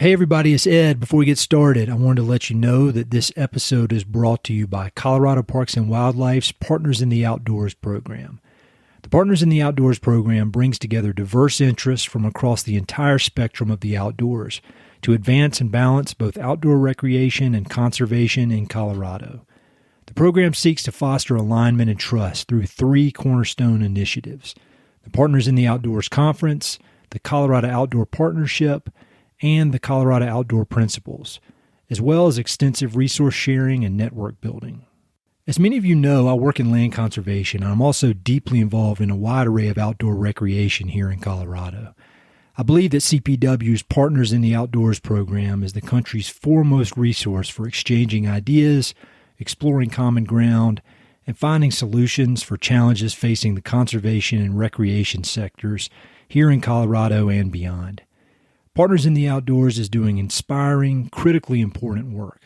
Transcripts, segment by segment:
Hey everybody, it's Ed. Before we get started, I wanted to let you know that this episode is brought to you by Colorado Parks and Wildlife's Partners in the Outdoors program. The Partners in the Outdoors program brings together diverse interests from across the entire spectrum of the outdoors to advance and balance both outdoor recreation and conservation in Colorado. The program seeks to foster alignment and trust through three cornerstone initiatives: the Partners in the Outdoors Conference, the Colorado Outdoor Partnership, and the Colorado Outdoor Principles, as well as extensive resource sharing and network building. As many of you know, I work in land conservation, and I'm also deeply involved in a wide array of outdoor recreation here in Colorado. I believe that CPW's Partners in the Outdoors program is the country's foremost resource for exchanging ideas, exploring common ground, and finding solutions for challenges facing the conservation and recreation sectors here in Colorado and beyond. Partners in the Outdoors is doing inspiring, critically important work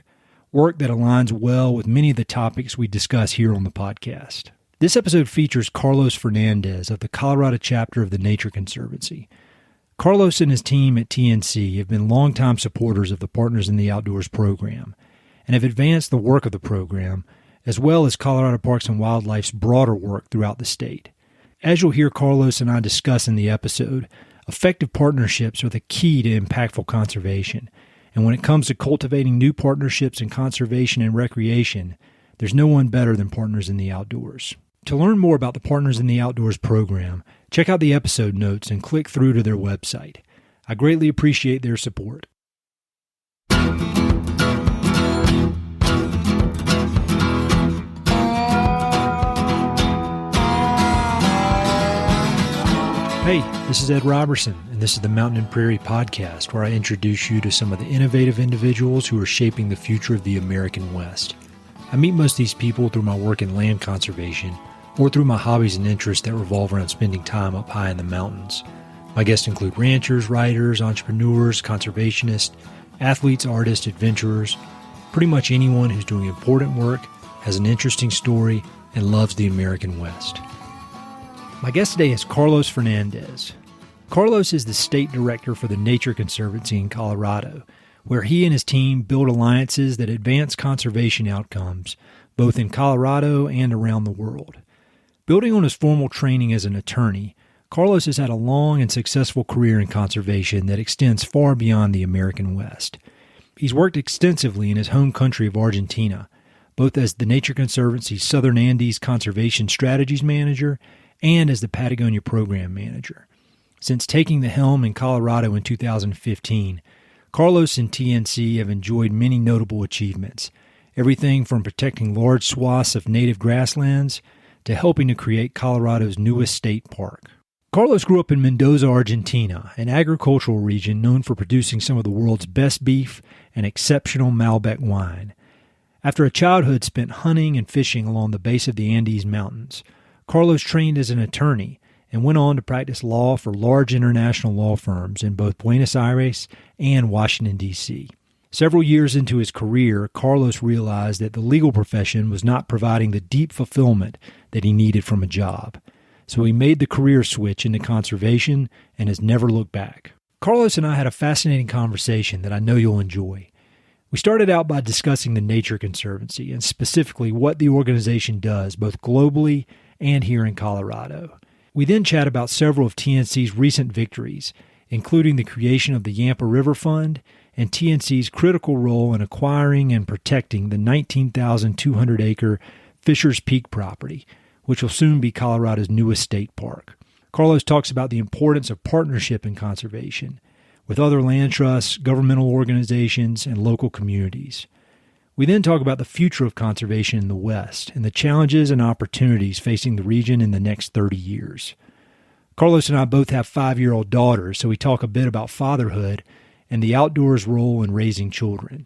that aligns well with many of the topics we discuss here on the podcast. This episode features Carlos Fernandez of the Colorado chapter of the Nature Conservancy. Carlos and his team at TNC have been longtime supporters of the Partners in the Outdoors program and have advanced the work of the program, as well as Colorado Parks and Wildlife's broader work throughout the state. As you'll hear Carlos and I discuss in the episode, effective partnerships are the key to impactful conservation, and when it comes to cultivating new partnerships in conservation and recreation, there's no one better than Partners in the Outdoors. To learn more about the Partners in the Outdoors program, check out the episode notes and click through to their website. I greatly appreciate their support. Hey, this is Ed Robertson, and this is the Mountain and Prairie Podcast, where I introduce you to some of the innovative individuals who are shaping the future of the American West. I meet most of these people through my work in land conservation or through my hobbies and interests that revolve around spending time up high in the mountains. My guests include ranchers, writers, entrepreneurs, conservationists, athletes, artists, adventurers, pretty much anyone who's doing important work, has an interesting story, and loves the American West. My guest today is Carlos Fernandez. Carlos is the state director for the Nature Conservancy in Colorado, where he and his team build alliances that advance conservation outcomes, both in Colorado and around the world. Building on his formal training as an attorney, Carlos has had a long and successful career in conservation that extends far beyond the American West. He's worked extensively in his home country of Argentina, both as the Nature Conservancy's Southern Andes Conservation Strategies Manager and as the Patagonia Program Manager. Since taking the helm in Colorado in 2015, Carlos and TNC have enjoyed many notable achievements, everything from protecting large swaths of native grasslands to helping to create Colorado's newest state park. Carlos grew up in Mendoza, Argentina, an agricultural region known for producing some of the world's best beef and exceptional Malbec wine. After a childhood spent hunting and fishing along the base of the Andes Mountains, Carlos trained as an attorney and went on to practice law for large international law firms in both Buenos Aires and Washington, D.C. Several years into his career, Carlos realized that the legal profession was not providing the deep fulfillment that he needed from a job. So he made the career switch into conservation and has never looked back. Carlos and I had a fascinating conversation that I know you'll enjoy. We started out by discussing the Nature Conservancy and specifically what the organization does both globally and here in Colorado. We then chat about several of TNC's recent victories, including the creation of the Yampa River Fund and TNC's critical role in acquiring and protecting the 19,200-acre Fisher's Peak property, which will soon be Colorado's newest state park. Carlos talks about the importance of partnership in conservation with other land trusts, governmental organizations, and local communities. We then talk about the future of conservation in the West and the challenges and opportunities facing the region in the next 30 years. Carlos and I both have 5-year-old daughters, so we talk a bit about fatherhood and the outdoors role in raising children.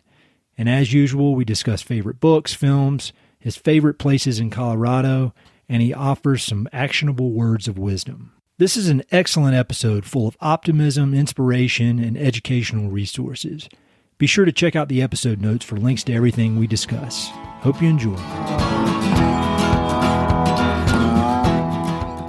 And as usual, we discuss favorite books, films, his favorite places in Colorado, and he offers some actionable words of wisdom. This is an excellent episode full of optimism, inspiration, and educational resources. Be sure to check out the episode notes for links to everything we discuss. Hope you enjoy.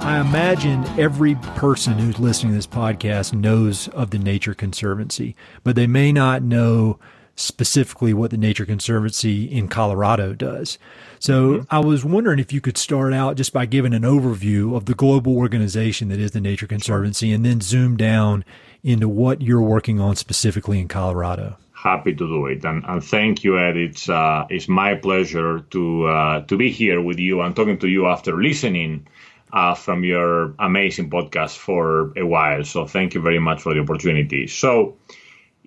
Hi, I imagine every person who's listening to this podcast knows of the Nature Conservancy, but they may not know specifically what the Nature Conservancy in Colorado does. So I was wondering if you could start out just by giving an overview of the global organization that is the Nature Conservancy, and then zoom down into what you're working on specifically in Colorado. Happy to do it, and thank you, Ed. It's my pleasure to be here with you and talking to you after listening from your amazing podcast for a while. So thank you very much for the opportunity. So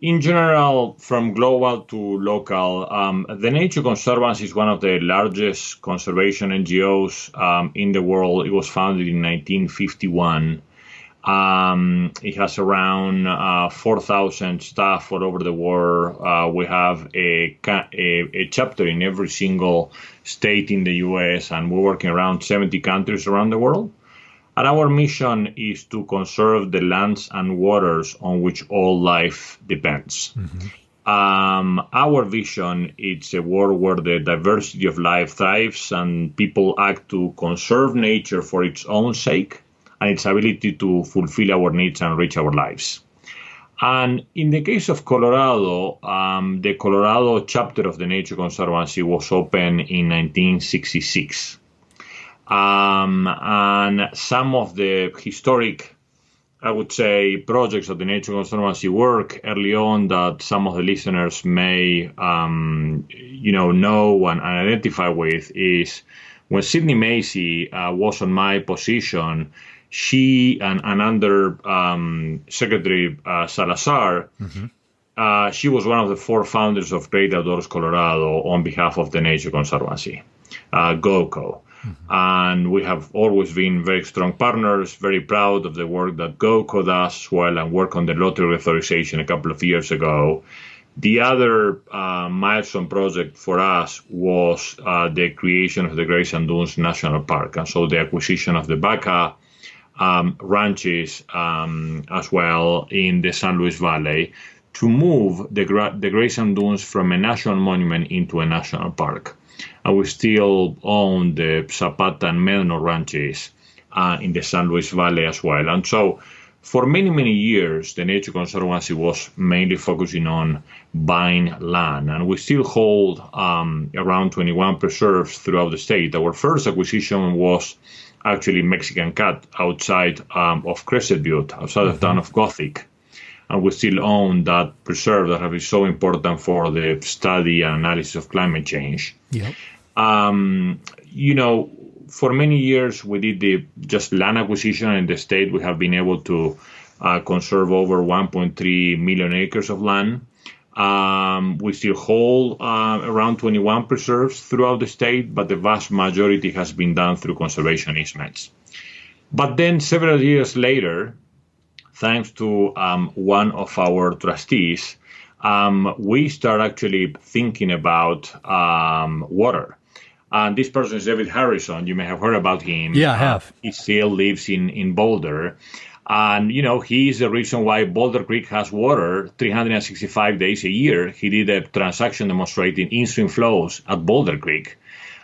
in general, from global to local, the Nature Conservancy is one of the largest conservation NGOs in the world. It was founded in 1951. It has around 4,000 staff all over the world. We have a chapter in every single state in the U.S., and we're working around 70 countries around the world. And our mission is to conserve the lands and waters on which all life depends. Our vision is a world where the diversity of life thrives and people act to conserve nature for its own sake and its ability to fulfill our needs and enrich our lives. And in the case of Colorado, the Colorado chapter of the Nature Conservancy was opened in 1966. And some of the historic, I would say, projects of the Nature Conservancy work early on that some of the listeners may, know and identify with is when Sidney Macy was on my position. She and under Secretary Salazar, she was one of the four founders of Great Outdoors Colorado on behalf of the Nature Conservancy, GOCO. And we have always been very strong partners, very proud of the work that GOCO does as well, and work on the lottery authorization a couple of years ago. The other milestone project for us was the creation of the Grace and Dunes National Park, and so the acquisition of the Baca ranches as well in the San Luis Valley to move the Grace and Dunes from a national monument into a national park. And we still own the Zapata and Mendoza ranches in the San Luis Valley as well. And so for many, many years, the Nature Conservancy was mainly focusing on buying land. And we still hold around 21 preserves throughout the state. Our first acquisition was actually Mexican Cat outside of Crescent Butte, outside of the town of Gothic. And we still own that preserve that has been so important for the study and analysis of climate change. Yep. For many years, we did the just land acquisition in the state. We have been able to conserve over 1.3 million acres of land. We still hold around 21 preserves throughout the state, but the vast majority has been done through conservation easements. But then several years later, thanks to one of our trustees, we start actually thinking about water. And this person is David Harrison. You may have heard about him. Yeah, I have. He still lives in Boulder. And, he's the reason why Boulder Creek has water 365 days a year. He did a transaction demonstrating in-stream flows at Boulder Creek.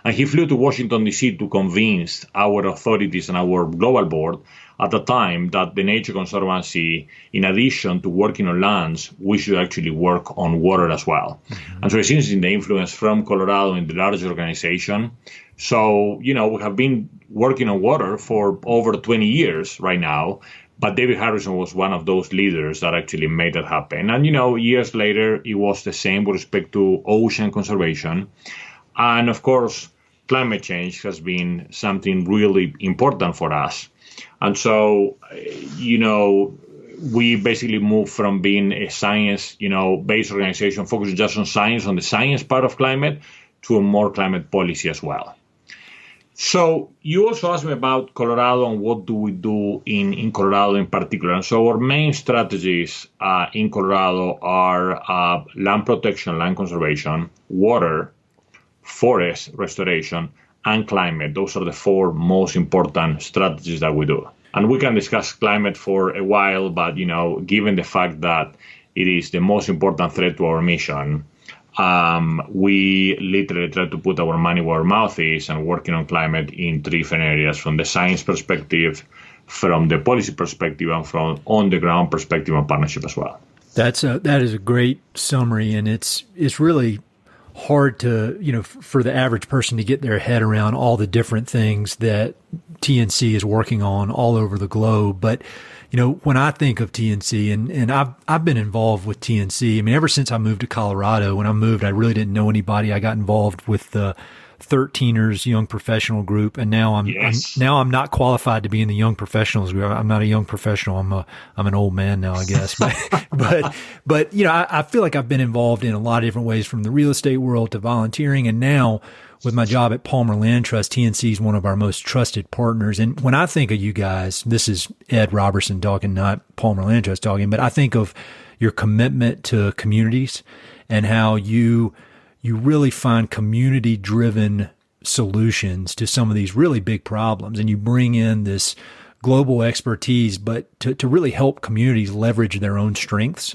And he flew to Washington, D.C. to convince our authorities and our global board at the time that the Nature Conservancy, in addition to working on lands, we should actually work on water as well. And so since the influence from Colorado in the larger organization, so, we have been working on water for over 20 years right now. But David Harrison was one of those leaders that actually made that happen. And, years later, it was the same with respect to ocean conservation. And, of course, climate change has been something really important for us. And so, we basically moved from being a science, based organization focused just on science, on the science part of climate, to a more climate policy as well. So you also asked me about Colorado and what do we do in Colorado in particular. And so our main strategies in Colorado are land protection, land conservation, water, forest restoration, and climate. Those are the four most important strategies that we do. And we can discuss climate for a while, but, given the fact that it is the most important threat to our mission, we literally try to put our money where our mouth is and working on climate in 3 different areas, from the science perspective, from the policy perspective, and from on-the-ground perspective and partnership as well. That is a great summary, and it's really hard to, for the average person to get their head around all the different things that TNC is working on all over the globe. But, when I think of TNC, and I've been involved with TNC, I mean, ever since I moved to Colorado. When I moved, I really didn't know anybody. I got involved with the 13ers young professional group, and now I'm not qualified to be in the young professionals group. I'm not a young professional. I'm an old man now, I guess. But I feel like I've been involved in a lot of different ways, from the real estate world to volunteering, and now with my job at Palmer Land Trust, TNC is one of our most trusted partners. And when I think of you guys, this is Ed Robertson talking, not Palmer Land Trust talking, but I think of your commitment to communities and how you really find community-driven solutions to some of these really big problems. And you bring in this global expertise, but to really help communities leverage their own strengths.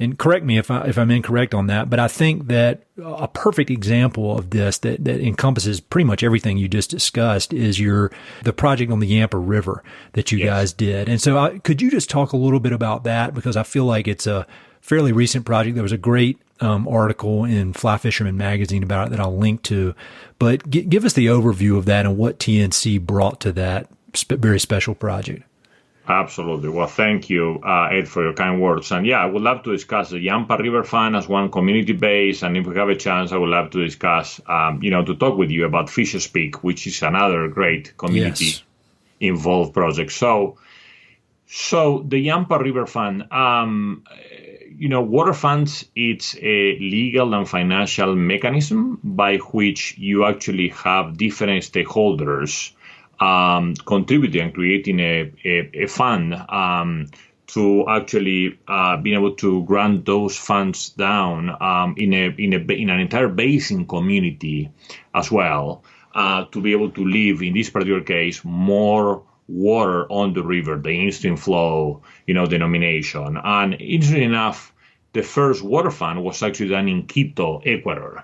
And correct me if I'm incorrect on that, but I think that a perfect example of this that encompasses pretty much everything you just discussed is the project on the Yampa River that you guys did. And so could you just talk a little bit about that? Because I feel like it's a fairly recent project. There was a great article in Fly Fisherman magazine about it that I'll link to, but give us the overview of that and what TNC brought to that very special project. Absolutely. Well, thank you, Ed, for your kind words. And I would love to discuss the Yampa River Fund as one community base. And if we have a chance, I would love to discuss, to talk with you about Fisher's Peak, which is another great community involved project. So the Yampa River Fund, water funds, it's a legal and financial mechanism by which you actually have different stakeholders contributing and creating a fund to actually being able to grant those funds down in an entire basin community as well, to be able to live, in this particular case, more water on the river, the in-stream flow, denomination. And interestingly enough, the first water fund was actually done in Quito, Ecuador,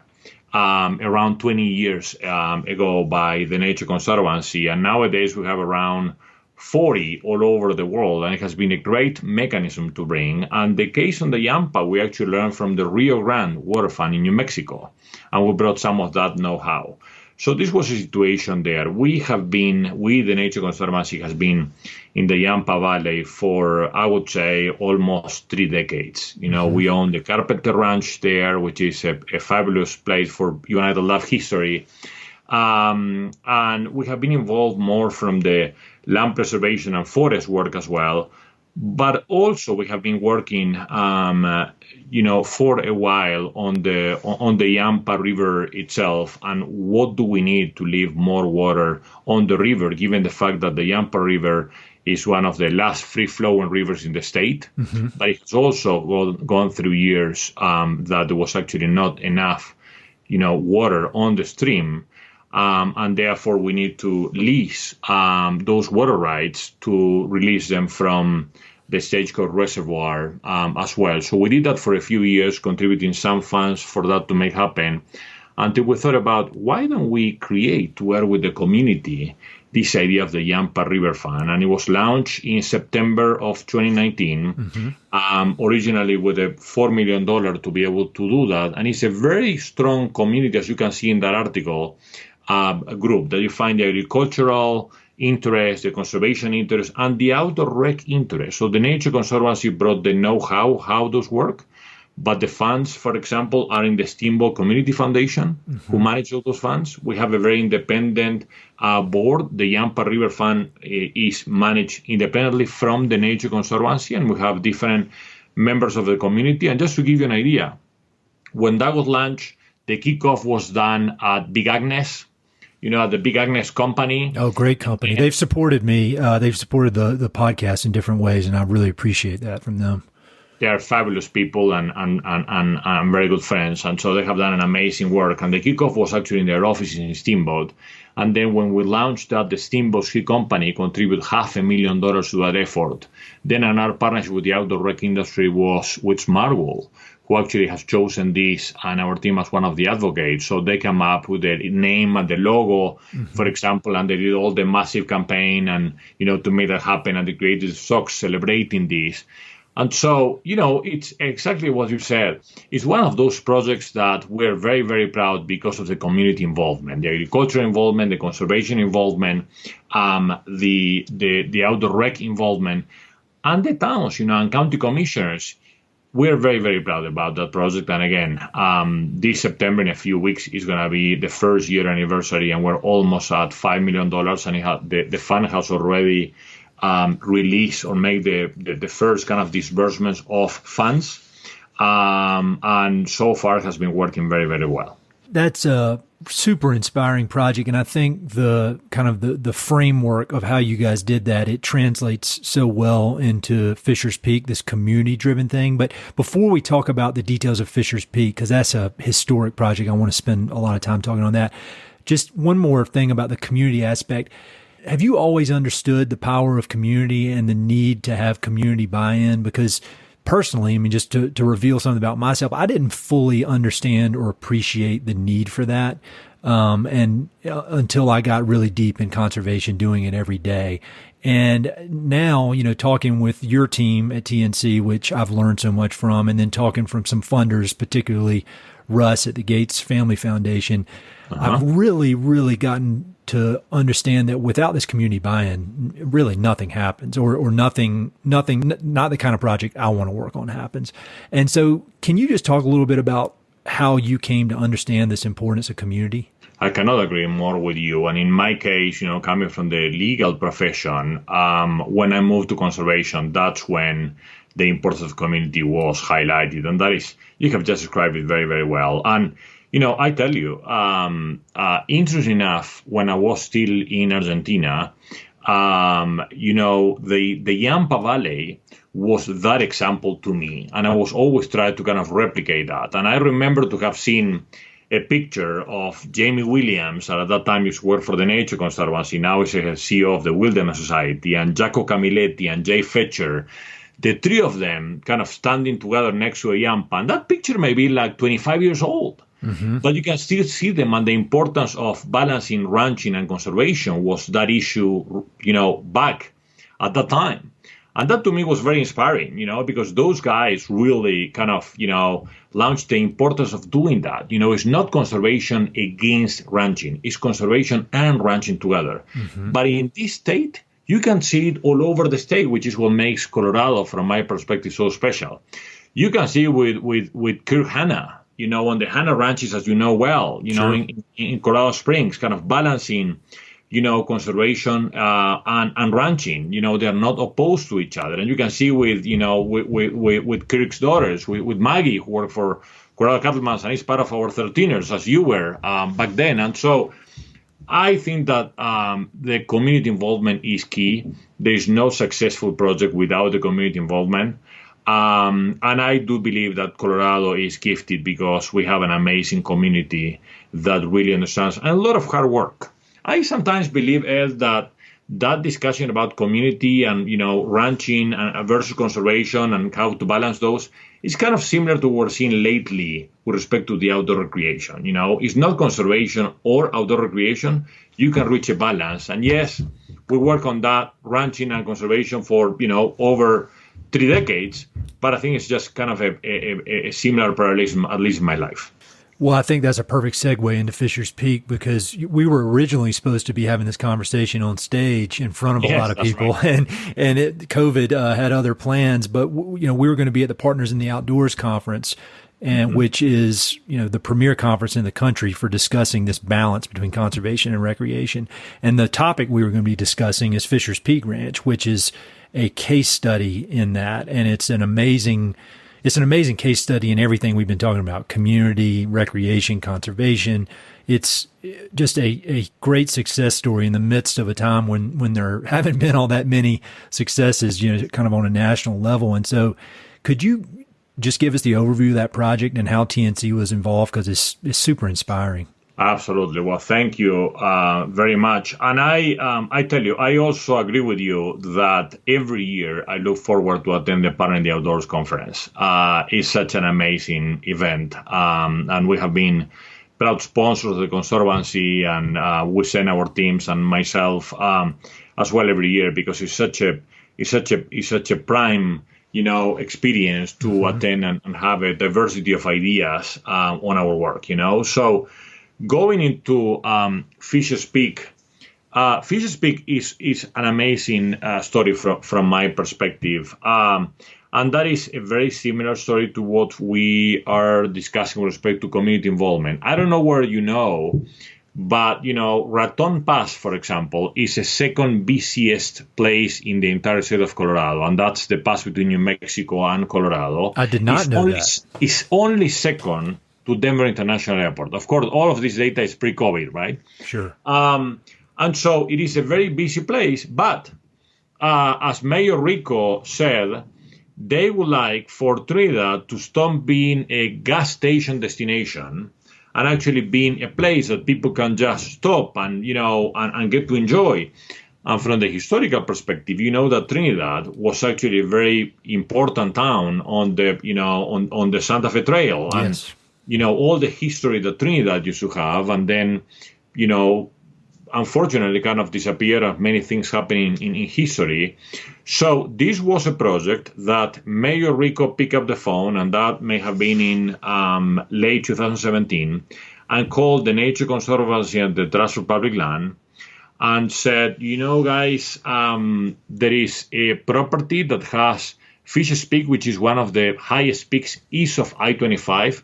around 20 years ago by the Nature Conservancy. And nowadays we have around 40 all over the world, and it has been a great mechanism to bring. And the case on the Yampa, we actually learned from the Rio Grande Water Fund in New Mexico, and we brought some of that know-how. So this was a situation there. The Nature Conservancy has been in the Yampa Valley for, I would say, almost 3 decades. We own the Carpenter Ranch there, which is a fabulous place for you and I to love history. And we have been involved more from the land preservation and forest work as well. But also we have been working, for a while on the Yampa River itself, and what do we need to leave more water on the river, given the fact that the Yampa River is one of the last free-flowing rivers in the state, but it's also gone through years that there was actually not enough, water on the stream. And therefore we need to lease those water rights to release them from the Stagecoach Reservoir as well. So we did that for a few years, contributing some funds for that to make happen, until we thought about, why don't we create, together with the community, this idea of the Yampa River Fund. And it was launched in September of 2019, originally with a $4 million to be able to do that. And it's a very strong community, as you can see in that article, a group that you find the agricultural interest, the conservation interest, and the outdoor rec interest. So the Nature Conservancy brought the know-how, how those work, but the funds, for example, are in the Steamboat Community Foundation, who manage all those funds. We have a very independent board. The Yampa River Fund is managed independently from the Nature Conservancy, and we have different members of the community. And just to give you an idea, when that was launched, the kickoff was done at Big Agnes, the Big Agnes company. Oh, great company. They've supported me. They've supported the podcast in different ways, and I really appreciate that from them. They are fabulous people and very good friends. And so they have done an amazing work. And the kickoff was actually in their offices in Steamboat. And then when we launched that, the Steamboat Ski Company contributed $500,000 to that effort. Then another partnership with the outdoor rec industry was with Smartwall, who actually has chosen this and our team as one of the advocates. So they come up with the name and the logo, for example, and they did all the massive campaign and, to make that happen. And they created socks celebrating this. And so, it's exactly what you said. It's one of those projects that we're very, very proud because of the community involvement, the agricultural involvement, the conservation involvement, the outdoor rec involvement, and the towns, and county commissioners. We're very, very proud about that project. And again, this September, in a few weeks, is going to be the first year anniversary, and we're almost at $5 million. And the fund has already release or make the first kind of disbursements of funds. And so far it has been working very, very well. That's a super inspiring project. And I think the kind of the framework of how you guys did that, it translates so well into Fisher's Peak, this community driven thing. But before we talk about the details of Fisher's Peak, because that's a historic project, I want to spend a lot of time talking on that. Just one more thing about the community aspect. Have you always understood the power of community and the need to have community buy-in? Because personally, just to reveal something about myself, I didn't fully understand or appreciate the need for that. And until I got really deep in conservation, doing it every day. And now, talking with your team at TNC, which I've learned so much from, and then talking from some funders, particularly Russ at the Gates Family Foundation, I've really, really gotten to understand that without this community buy-in, really nothing happens, or nothing, not the kind of project I want to work on happens. And so can you just talk a little bit about how you came to understand this importance of community? I cannot agree more with you. And in my case, coming from the legal profession, when I moved to conservation, that's when the importance of community was highlighted. And that is, you have just described it very, very well. And I tell you, interesting enough, when I was still in Argentina, the Yampa Valley was that example to me. And I was always trying to kind of replicate that. And I remember to have seen a picture of Jamie Williams, and at that time he worked for the Nature Conservancy, now he's a CEO of the Wilderness Society, and Jaco Camilletti and Jay Fetcher, the three of them kind of standing together next to a Yampa. And that picture may be like 25 years old. But you can still see them, and the importance of balancing ranching and conservation was that issue, back at that time. And that to me was very inspiring, because those guys really kind of, launched the importance of doing that. It's not conservation against ranching, it's conservation and ranching together. But in this state, you can see it all over the state, which is what makes Colorado, from my perspective, so special. You can see with Kirk Hanna, on the Hanna ranches, as you know well, sure. in Colorado Springs, kind of balancing, conservation and ranching. They are not opposed to each other. And you can see with Kirk's daughters, with Maggie, who worked for Colorado Cattlemen's, and is part of our 13ers, as you were back then. And so I think that the community involvement is key. There is no successful project without the community involvement. And I do believe that Colorado is gifted because we have an amazing community that really understands, and a lot of hard work. I sometimes believe, Ed, that discussion about community and, ranching and versus conservation and how to balance those is kind of similar to what we're seeing lately with respect to the outdoor recreation. It's not conservation or outdoor recreation. You can reach a balance. And yes, we work on that ranching and conservation for, over 3 decades, but I think it's just kind of a similar parallelism, at least in my life. Well, I think that's a perfect segue into Fisher's Peak, because we were originally supposed to be having this conversation on stage in front of a lot of people, right. and COVID had other plans, but we were going to be at the Partners in the Outdoors conference, and which is the premier conference in the country for discussing this balance between conservation and recreation. And the topic we were going to be discussing is Fisher's Peak Ranch, which is a case study in that, and it's an amazing case study in everything we've been talking about: community, recreation, conservation. It's just a great success story in the midst of a time when there haven't been all that many successes, kind of on a national level. And so could you just give us the overview of that project and how TNC was involved? Because it's super inspiring. Absolutely. Well, thank you very much. And I tell you, I also agree with you that every year I look forward to attend the Partner in the Outdoors conference. It's such an amazing event, and we have been proud sponsors of the Conservancy, and we send our teams and myself as well every year because it's such a prime experience to attend and have a diversity of ideas on our work. So. Going into Fisher's Peak, Fisher's Peak is an amazing story from my perspective. And that is a very similar story to what we are discussing with respect to community involvement. I don't know where but, Raton Pass, for example, is the second busiest place in the entire state of Colorado, and that's the pass between New Mexico and Colorado. I did not know that. It's only second to Denver International Airport. Of course, all of this data is pre-COVID, right? Sure. And so it is a very busy place, but as Mayor Rico said, they would like for Trinidad to stop being a gas station destination and actually being a place that people can just stop and get to enjoy. And from the historical perspective, that Trinidad was actually a very important town on the on the Santa Fe Trail. Yes. And all the history that Trinidad used to have, and then, unfortunately kind of disappeared, many things happening in history. So this was a project that Mayor Rico picked up the phone, and that may have been in late 2017, and called the Nature Conservancy and the Trust for Public Land and said, guys, there is a property that has Fisher's Peak, which is one of the highest peaks east of I-25,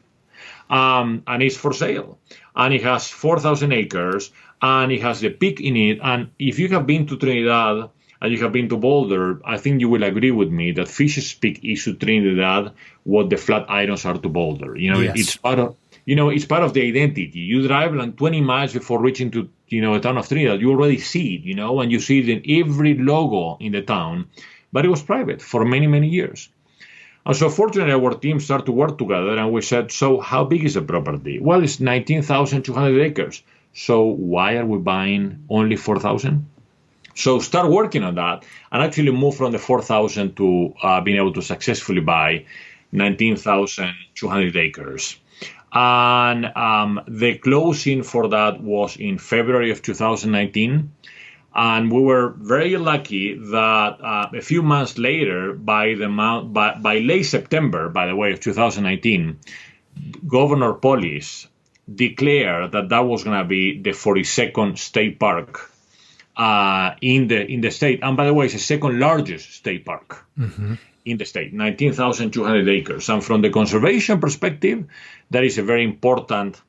and it's for sale. And it has 4,000 acres, and it has the peak in it. And if you have been to Trinidad and you have been to Boulder, I think you will agree with me that Fisher's Peak is to Trinidad what the Flatirons are to Boulder. Yes. It's part of it's part of the identity. You drive like 20 miles before reaching to a town of Trinidad. You already see it, and you see it in every logo in the town. But it was private for many, many years. And so fortunately, our team started to work together, and we said, so how big is the property? Well, it's 19,200 acres. So why are we buying only 4,000? So start working on that and actually move from the 4,000 to being able to successfully buy 19,200 acres. And the closing for that was in February of 2019. And we were very lucky that a few months later, by late September, by the way, of 2019, Governor Polis declared that was going to be the 42nd state park in the state. And by the way, it's the second largest state park in the state, 19,200 acres. And from the conservation perspective, that is a very important,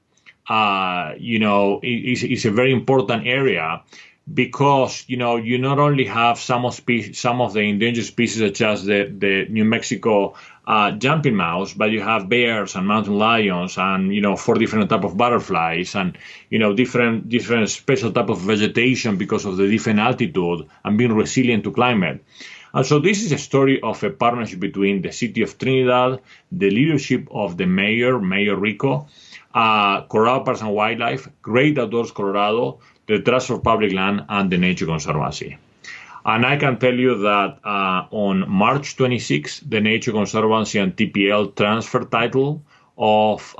it's a very important area. Because you not only have some of the endangered species such as the New Mexico jumping mouse, but you have bears and mountain lions and 4 different type of butterflies and different special type of vegetation because of the different altitude and being resilient to climate. And so this is a story of a partnership between the city of Trinidad, the leadership of the Mayor Rico, Colorado Parks and Wildlife, Great Outdoors Colorado, the Trust for Public Land, and the Nature Conservancy. And I can tell you that on March 26th, the Nature Conservancy and TPL transferred title of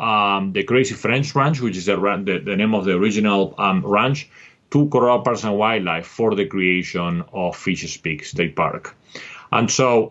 the Crazy French Ranch, which is the name of the original ranch, to Colorado Parks and Wildlife for the creation of Fisher's Peak State Park. And so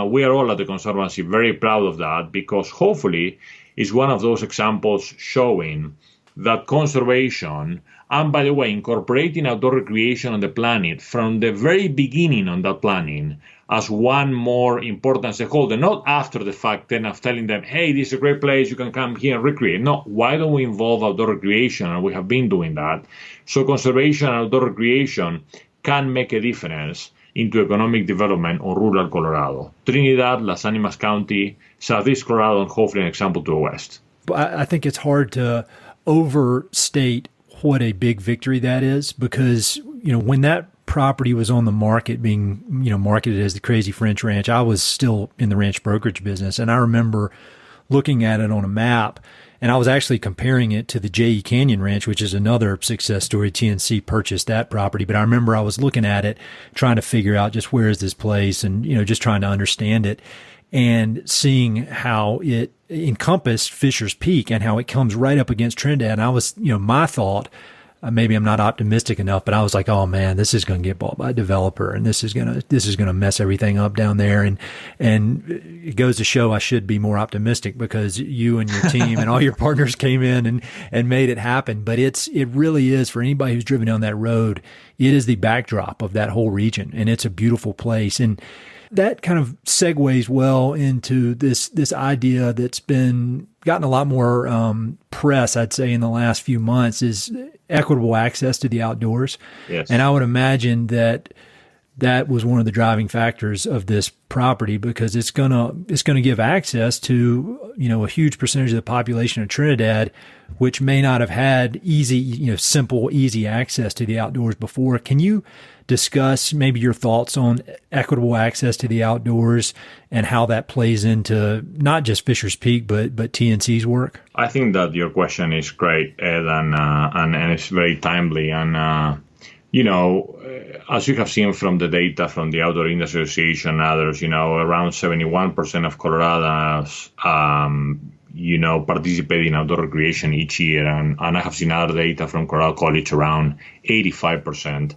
we are all at the Conservancy very proud of that, because hopefully it's one of those examples showing that conservation, and by the way, incorporating outdoor recreation on the planet from the very beginning on that planning as one more important stakeholder, not after the fact then of telling them, hey, this is a great place, you can come here and recreate. No, why don't we involve outdoor recreation? And we have been doing that. So conservation and outdoor recreation can make a difference into economic development on rural Colorado. Trinidad, Las Animas County, Southeast Colorado, and hopefully an example to the west. I think it's hard to overstate what a big victory that is, because, when that property was on the market being, marketed as the Crazy French Ranch, I was still in the ranch brokerage business. And I remember looking at it on a map, and I was actually comparing it to the J.E. Canyon Ranch, which is another success story. TNC purchased that property. But I remember I was looking at it, trying to figure out just where is this place and, just trying to understand it and seeing how it encompassed Fisher's Peak and how it comes right up against Trinidad. And I was, my thought, maybe I'm not optimistic enough, but I was like, oh man, this is going to get bought by a developer and this is going to mess everything up down there. And it goes to show I should be more optimistic because you and your team and all your partners came in and made it happen. But it really is, for anybody who's driven down that road, it is the backdrop of that whole region, and it's a beautiful place. And that kind of segues well into this idea that's gotten a lot more press, I'd say, in the last few months, is equitable access to the outdoors. Yes. And I would imagine that was one of the driving factors of this property, because it's gonna give access to a huge percentage of the population of Trinidad, which may not have had simple, easy access to the outdoors before. Can you discuss maybe your thoughts on equitable access to the outdoors and how that plays into not just Fisher's Peak, but TNC's work? I think that your question is great, Ed, and it's very timely. And, as you have seen from the data from the Outdoor Industry Association and others, around 71% of Coloradans, participate in outdoor recreation each year. And I have seen other data from Colorado College around 85%.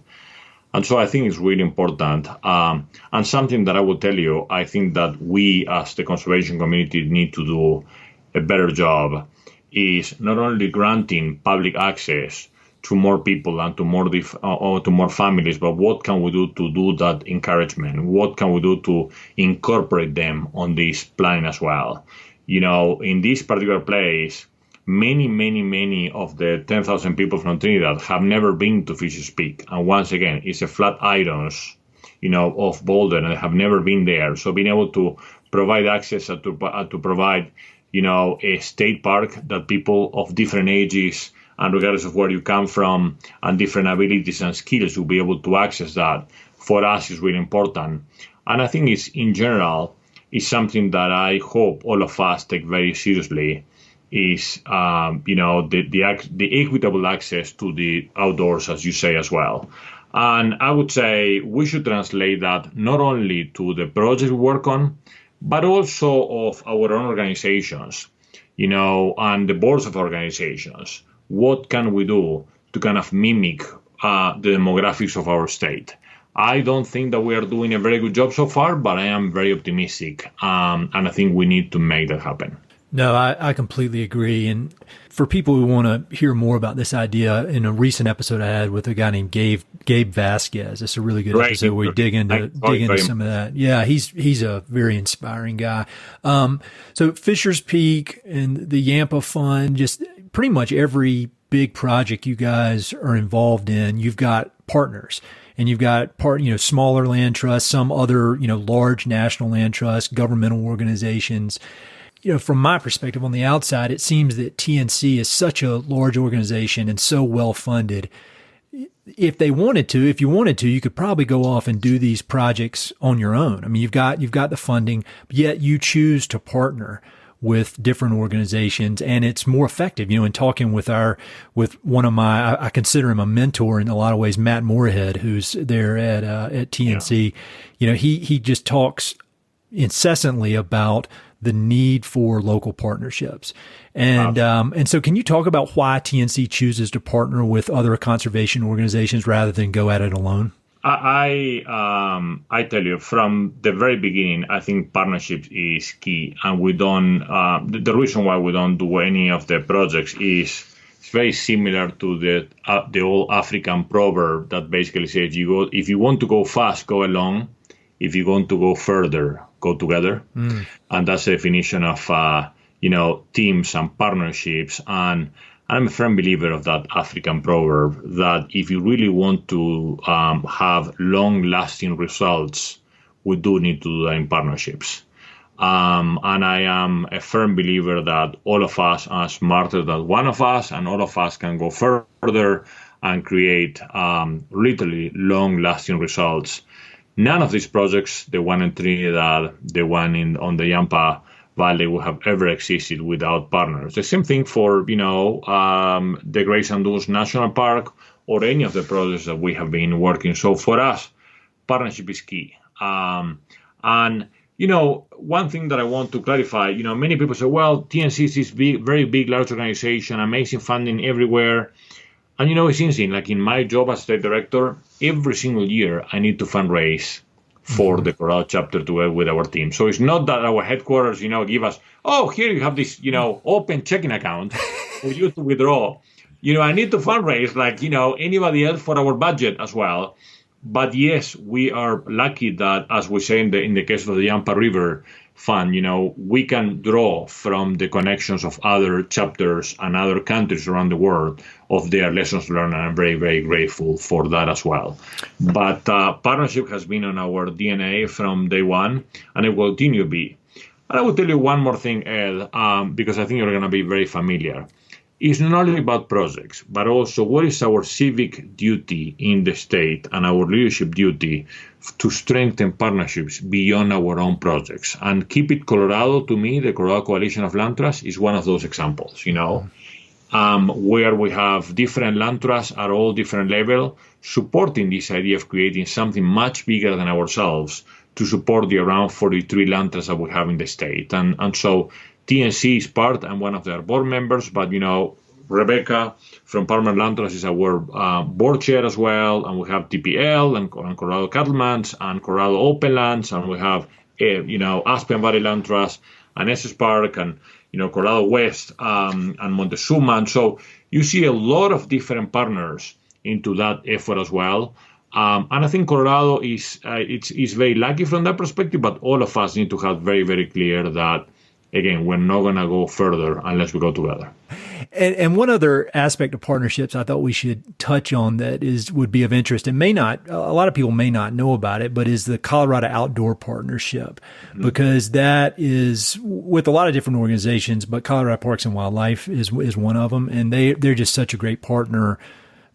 And so I think it's really important. And something that I will tell you, I think that we as the conservation community need to do a better job is not only granting public access to more people and to more families, but what can we do to do that encouragement? What can we do to incorporate them on this plan as well? In this particular place, many of the 10,000 people from Trinidad have never been to Fisher's Peak. And once again, it's a flat islands, of Boulder, and have never been there. So being able to provide access and to provide, a state park that people of different ages and regardless of where you come from and different abilities and skills will be able to access that, for us is really important. And I think in general, it's something that I hope all of us take very seriously, is the equitable access to the outdoors, as you say as well. And I would say we should translate that not only to the projects we work on, but also of our own organizations, and the boards of organizations. What can we do to kind of mimic the demographics of our state? I don't think that we are doing a very good job so far, but I am very optimistic, and I think we need to make that happen. No, I completely agree. And for people who want to hear more about this idea, in a recent episode I had with a guy named Gabe Vasquez, it's a really good episode where we dig into some of that. Yeah, he's a very inspiring guy. So Fisher's Peak and the Yampa Fund, just pretty much every big project you guys are involved in, you've got partners. And you've got smaller land trusts, some other, large national land trusts, governmental organizations. From my perspective on the outside, it seems that TNC is such a large organization and so well funded. If you wanted to, you could probably go off and do these projects on your own. I mean, you've got the funding, yet you choose to partner with different organizations, and it's more effective. In talking with one of my, I consider him a mentor in a lot of ways, Matt Moorhead, who's there at TNC. Yeah. He just talks incessantly about the need for local partnerships. And so can you talk about why TNC chooses to partner with other conservation organizations rather than go at it alone? I tell you, from the very beginning, I think partnership is key. And we don't, the reason why we don't do any of the projects is it's very similar to the old African proverb that basically says, if you want to go fast, go alone. If you want to go further, go together. And that's the definition of, teams and partnerships. And I'm a firm believer of that African proverb that if you really want to have long-lasting results, we do need to do that in partnerships. And I am a firm believer that all of us are smarter than one of us, and all of us can go further and create literally long-lasting results. None of these projects, the one in Trinidad, the one on the Yampa valley would have ever existed without partners. The same thing for, the Great Sand Dunes National Park or any of the projects that we have been working. So for us, partnership is key. And one thing that I want to clarify, many people say, well, TNC is this big, very big, large organization, amazing funding everywhere. And, it's interesting, like in my job as state director, every single year I need to fundraise for the Colorado chapter to work with our team. So it's not that our headquarters, give us, oh, here you have this, open checking account for you to withdraw. I need to fundraise like, anybody else for our budget as well. But yes, we are lucky that, as we say in the case of the Yampa River Fund, we can draw from the connections of other chapters and other countries around the world of their lessons learned, and I'm very, very grateful for that as well. But partnership has been on our DNA from day one, and it will continue to be. And I will tell you one more thing, Ed, because I think you're going to be very familiar. It's not only about projects, but also what is our civic duty in the state and our leadership duty to strengthen partnerships beyond our own projects. And Keep It Colorado, to me, the Colorado Coalition of Land Trusts, is one of those examples, where we have different land trusts at all different levels, supporting this idea of creating something much bigger than ourselves to support the around 43 land trusts that we have in the state. And so TNC is part. I'm one of their board members, but, Rebecca from Parliament Land Trust is our board chair as well. And we have TPL and Colorado Cattlemen's and Colorado Open Lands. And we have, Aspen Valley Land Trust and Essex Park and, Colorado West and Montezuma. And so you see a lot of different partners into that effort as well. And I think Colorado is very lucky from that perspective, but all of us need to have very, very clear that, again, we're not going to go further unless we go together. And one other aspect of partnerships I thought we should touch on that would be of interest and a lot of people may not know about it, but is the Colorado Outdoor Partnership, because that is with a lot of different organizations, but Colorado Parks and Wildlife is one of them. And they're just such a great partner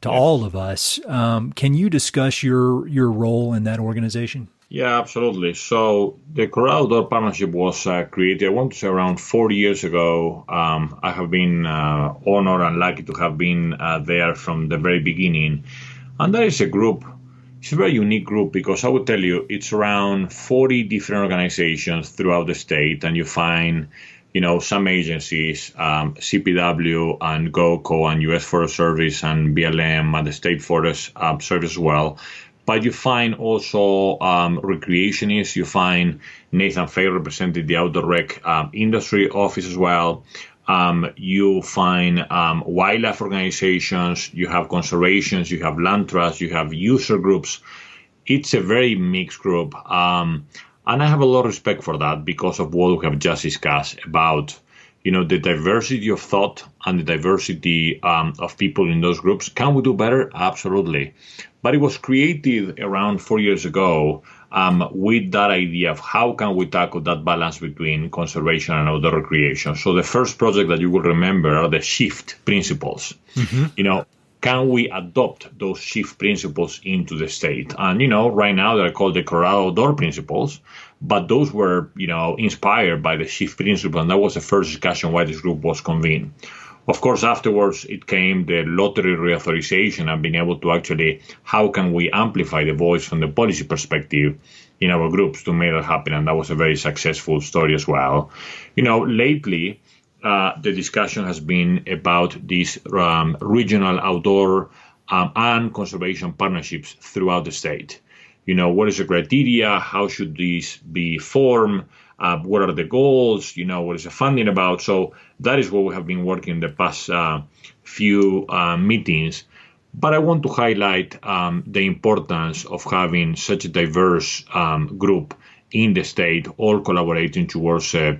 to all of us. Can you discuss your role in that organization? Yeah, absolutely. So the Colorado Outdoor Partnership was created, I want to say, around 4 years ago. I have been honored and lucky to have been there from the very beginning. And that is a group. It's a very unique group because I would tell you it's around 40 different organizations throughout the state. And you find, some agencies, CPW and GOCO and U.S. Forest Service and BLM and the State Forest Service as well. But you find also recreationists. You find Nathan Fay represented the outdoor rec industry office as well. You find wildlife organizations. You have conservations. You have land trusts. You have user groups. It's a very mixed group. And I have a lot of respect for that because of what we have just discussed about, the diversity of thought and the diversity of people in those groups. Can we do better? Absolutely. But it was created around 4 years ago with that idea of how can we tackle that balance between conservation and outdoor recreation. So the first project that you will remember are the SHIFT principles. Can we adopt those SHIFT principles into the state? And, right now they're called the Colorado Outdoor Principles, but those were, inspired by the SHIFT principle. And that was the first discussion why this group was convened. Of course, afterwards, it came the lottery reauthorization and being able to actually, how can we amplify the voice from the policy perspective in our groups to make that happen? And that was a very successful story as well. Lately, the discussion has been about these regional outdoor and conservation partnerships throughout the state. What is the criteria? How should these be formed? What are the goals? What is the funding about? So that is what we have been working the past few meetings. But I want to highlight the importance of having such a diverse group in the state, all collaborating towards a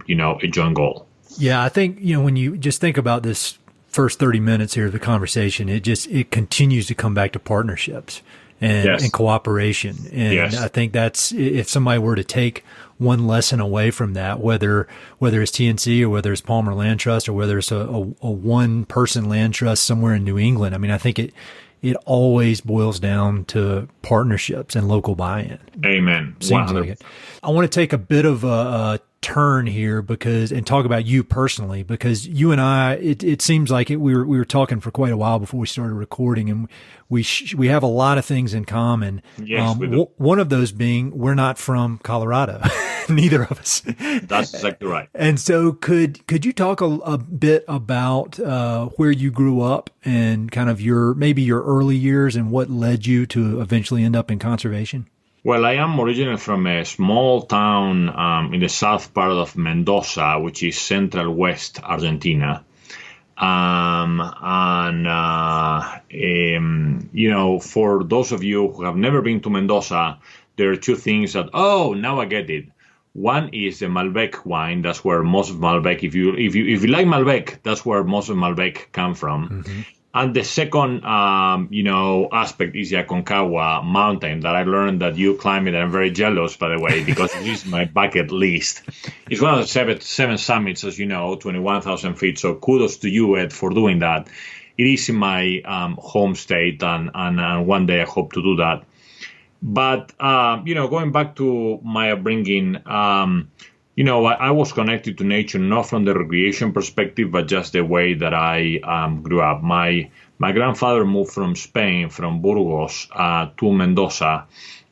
joint goal. Yeah, I think, when you just think about this first 30 minutes here of the conversation, it continues to come back to partnerships and cooperation. And I think that's, if somebody were to take one lesson away from that, whether it's TNC or whether it's Palmer Land Trust or whether it's a one person land trust somewhere in New England, I think it always boils down to partnerships and local buy-in. Amen. Seems like it. I want to take a bit of a turn here and talk about you personally, because you and I, it seems like we were talking for quite a while before we started recording, and we have a lot of things in common. Yes, we do. One of those being we're not from Colorado, neither of us. That's exactly right. And so could you talk a bit about where you grew up and kind of maybe your early years and what led you to eventually end up in conservation? Well, I am originally from a small town in the south part of Mendoza, which is central west Argentina. For those of you who have never been to Mendoza, there are two things now I get it. One is the Malbec wine. That's where most of Malbec, if you like Malbec, that's where most of Malbec come from. Mm-hmm. And the second, aspect is the Aconcagua mountain that I learned that you climb it. And I'm very jealous, by the way, because it is my bucket list. It's one of the seven summits, as you know, 21,000 feet. So kudos to you, Ed, for doing that. It is in my home state, and one day I hope to do that. But, going back to my upbringing, I was connected to nature, not from the recreation perspective, but just the way that I grew up. My grandfather moved from Spain, from Burgos, to Mendoza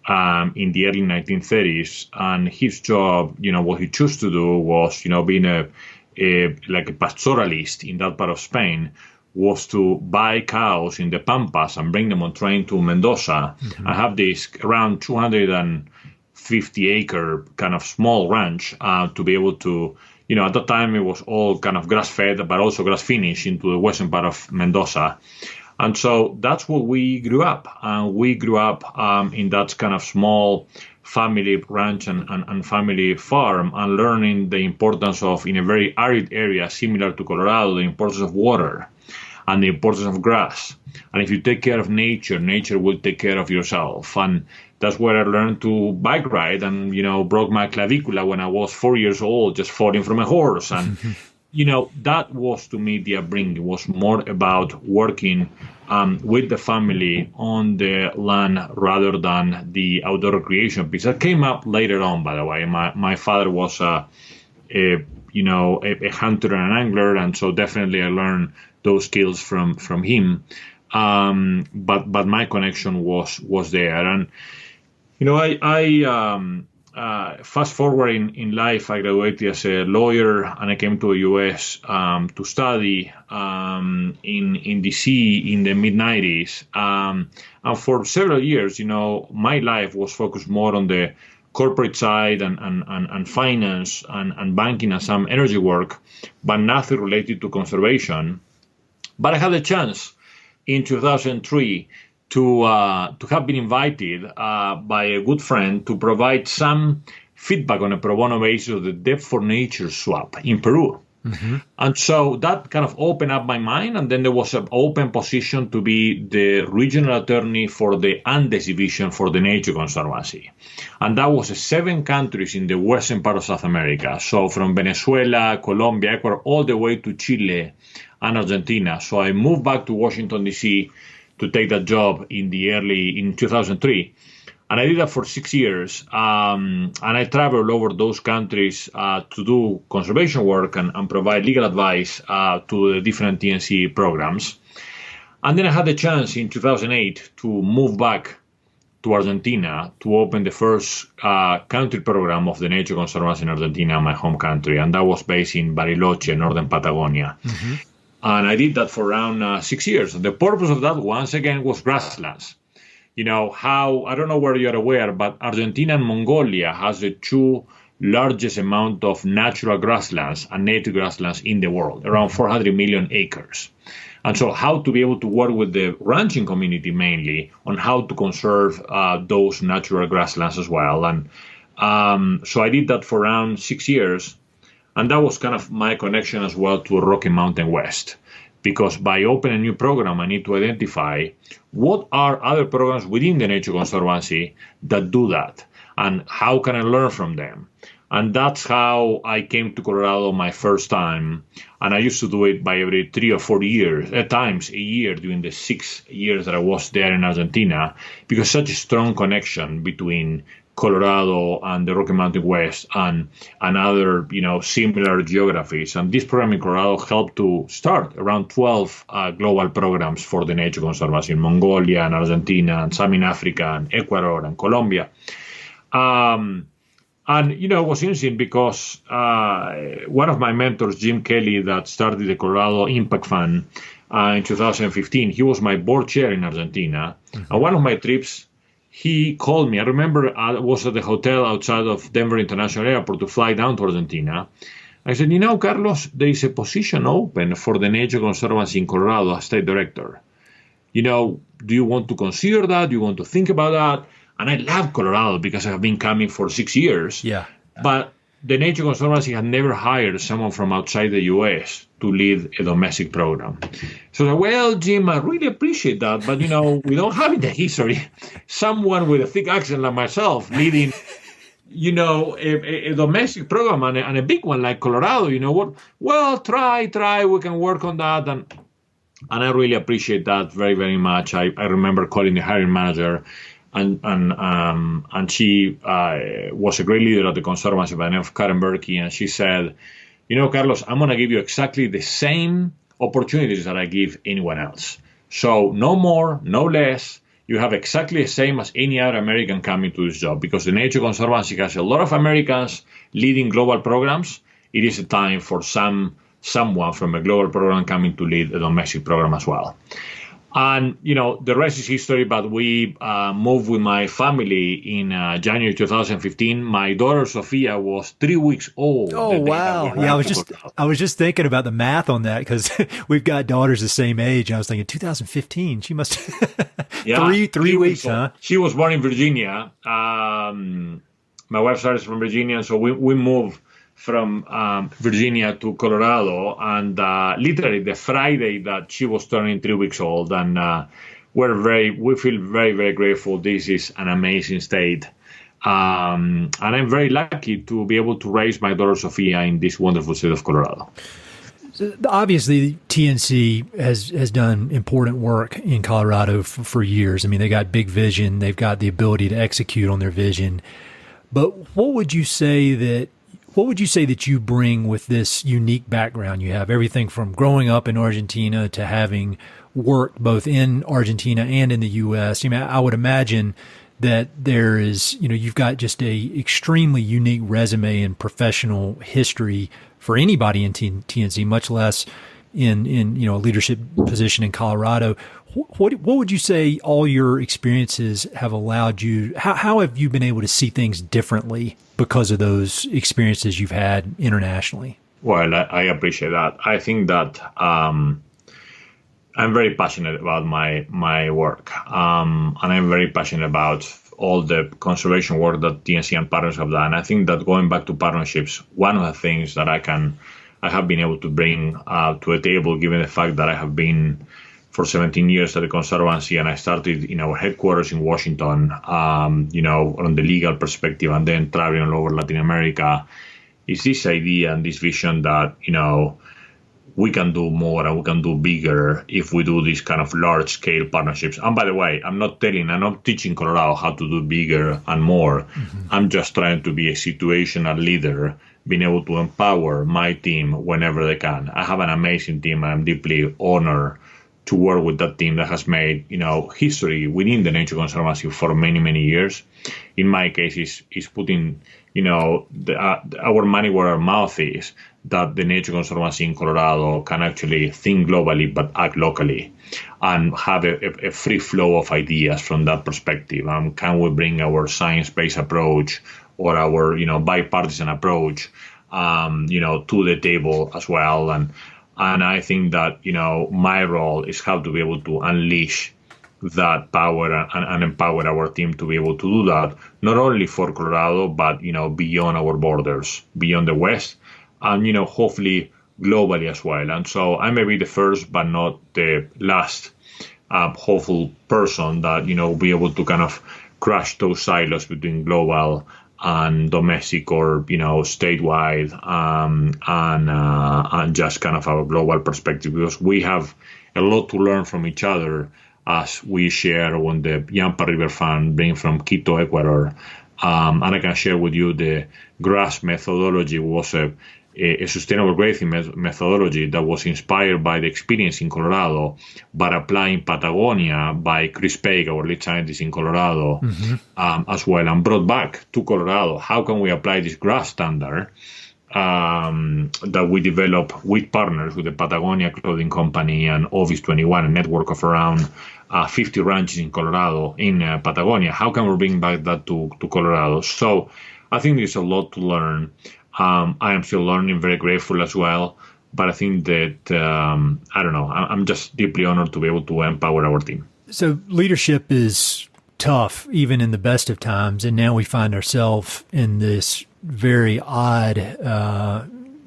in the early 1930s. And his job, what he chose to do was, being a pastoralist in that part of Spain, was to buy cows in the Pampas and bring them on train to Mendoza. Mm-hmm. I have this around 250-acre kind of small ranch to be able to, at that time it was all kind of grass-fed, but also grass-finished into the western part of Mendoza. And so that's where we grew up. We grew up in that kind of small family ranch and family farm, and learning the importance of, in a very arid area similar to Colorado, the importance of water and the importance of grass. And if you take care of nature, nature will take care of yourself. And that's where I learned to bike ride and, broke my clavicula when I was 4 years old, just falling from a horse. And, that was to me the upbringing. It was more about working with the family on the land rather than the outdoor recreation piece. That came up later on, by the way. My father was a hunter and an angler, and so definitely I learned those skills from him. But my connection was there. And, I fast forward in life, I graduated as a lawyer, and I came to the U.S. To study in D.C. in the mid-90s. And for several years, my life was focused more on the corporate side and finance and banking and some energy work, but nothing related to conservation. But I had a chance in 2003 to have been invited by a good friend to provide some feedback on a pro bono basis of the Depth for Nature swap in Peru. Mm-hmm. And so that kind of opened up my mind, and then there was an open position to be the regional attorney for the Andes division for the Nature Conservancy. And that was 7 countries in the western part of South America. So from Venezuela, Colombia, Ecuador, all the way to Chile and Argentina. So I moved back to Washington, D.C. to take that job in 2003. And I did that for 6 years. And I traveled over those countries to do conservation work and provide legal advice to the different TNC programs. And then I had the chance in 2008 to move back to Argentina to open the first country program of the Nature Conservancy in Argentina, my home country. And that was based in Bariloche, northern Patagonia. Mm-hmm. And I did that for around 6 years. And the purpose of that, once again, was grasslands. I don't know whether you're aware, but Argentina and Mongolia has the 2 largest amount of natural grasslands and native grasslands in the world, around 400 million acres. And so how to be able to work with the ranching community mainly on how to conserve those natural grasslands as well. And so I did that for around 6 years. And that was kind of my connection as well to Rocky Mountain West. Because by opening a new program, I need to identify what are other programs within the Nature Conservancy that do that, and how can I learn from them. And that's how I came to Colorado my first time. And I used to do it by every 3 or 4 years, at times a year during the 6 years that I was there in Argentina, because such a strong connection between Colorado and the Rocky Mountain West and other, similar geographies. And this program in Colorado helped to start around 12 global programs for the Nature Conservancy in Mongolia and Argentina and some in Africa and Ecuador and Colombia. And, it was interesting because one of my mentors, Jim Kelly, that started the Colorado Impact Fund in 2015, he was my board chair in Argentina. Mm-hmm. And one of my trips, he called me. I remember I was at the hotel outside of Denver International Airport to fly down to Argentina. I said, Carlos, there is a position open for the Nature Conservancy in Colorado as state director. Do you want to consider that? Do you want to think about that? And I love Colorado because I have been coming for 6 years. Yeah. But the Nature Conservancy had never hired someone from outside the U.S. to lead a domestic program. So, well, Jim, I really appreciate that. But, we don't have in the history someone with a thick accent like myself leading, a domestic program and a big one like Colorado. What? Well, try. We can work on that. And I really appreciate that very, very much. I remember calling the hiring manager. And she was a great leader at the Conservancy by the name of Karen Berkey, and she said, Carlos, I'm going to give you exactly the same opportunities that I give anyone else. So no more, no less. You have exactly the same as any other American coming to this job, because the Nature Conservancy has a lot of Americans leading global programs. It is a time for someone from a global program coming to lead a domestic program as well. And, the rest is history, but we moved with my family in January 2015. My daughter, Sophia, was 3 weeks old. Oh, wow. Yeah, I was just thinking about the math on that because we've got daughters the same age. I was thinking 2015, she must three weeks, huh? She was born in Virginia. My wife started from Virginia, so we moved from Virginia to Colorado, and literally the Friday that she was turning 3 weeks old, and we feel very, very grateful. This is an amazing state, and I'm very lucky to be able to raise my daughter Sophia in this wonderful state of Colorado. So obviously, TNC has done important work in Colorado for years. I mean, they got big vision, they've got the ability to execute on their vision. But what would you say that you bring with this unique background you have? Everything from growing up in Argentina to having worked both in Argentina and in the U.S. I mean, I would imagine that there is, you've got just a extremely unique resume and professional history for anybody in TNC, much less in a leadership position in Colorado. What would you say all your experiences have allowed you? How have you been able to see things differently because of those experiences you've had internationally? Well, I appreciate that. I think that I'm very passionate about my work, and I'm very passionate about all the conservation work that TNC and partners have done. I think that going back to partnerships, one of the things that I have been able to bring to a table, given the fact that I have been for 17 years at the Conservancy, and I started in our headquarters in Washington, on the legal perspective, and then traveling all over Latin America, is this idea and this vision that, we can do more and we can do bigger if we do these kind of large-scale partnerships. And by the way, I'm not teaching Colorado how to do bigger and more. Mm-hmm. I'm just trying to be a situational leader, being able to empower my team whenever they can. I have an amazing team, and I'm deeply honored to work with that team that has made, history within the Nature Conservancy for many, many years. In my case, is putting, our money where our mouth is, that the Nature Conservancy in Colorado can actually think globally but act locally and have a free flow of ideas from that perspective. Can we bring our science-based approach or our, bipartisan approach, to the table as well? And I think that, my role is how to be able to unleash that power and empower our team to be able to do that, not only for Colorado, but, beyond our borders, beyond the West, and, hopefully globally as well. And so I may be the first, but not the last hopeful person that, will be able to kind of crush those silos between global and domestic or, statewide, and just kind of our global perspective, because we have a lot to learn from each other as we share on the Yampa River Fund, being from Quito, Ecuador, And I can share with you the GRASS methodology was a sustainable grazing methodology that was inspired by the experience in Colorado, but applied in Patagonia by Chris Pake, our lead scientist in Colorado, as well, and brought back to Colorado. How can we apply this GRASS standard that we develop with partners with the Patagonia Clothing Company and Ovis 21, a network of around 50 ranches in Colorado, in Patagonia? How can we bring back that to Colorado? So I think there's a lot to learn. I am still learning, very grateful as well. But I think that, I don't know, I'm just deeply honored to be able to empower our team. So leadership is tough, even in the best of times. And now we find ourselves in this very odd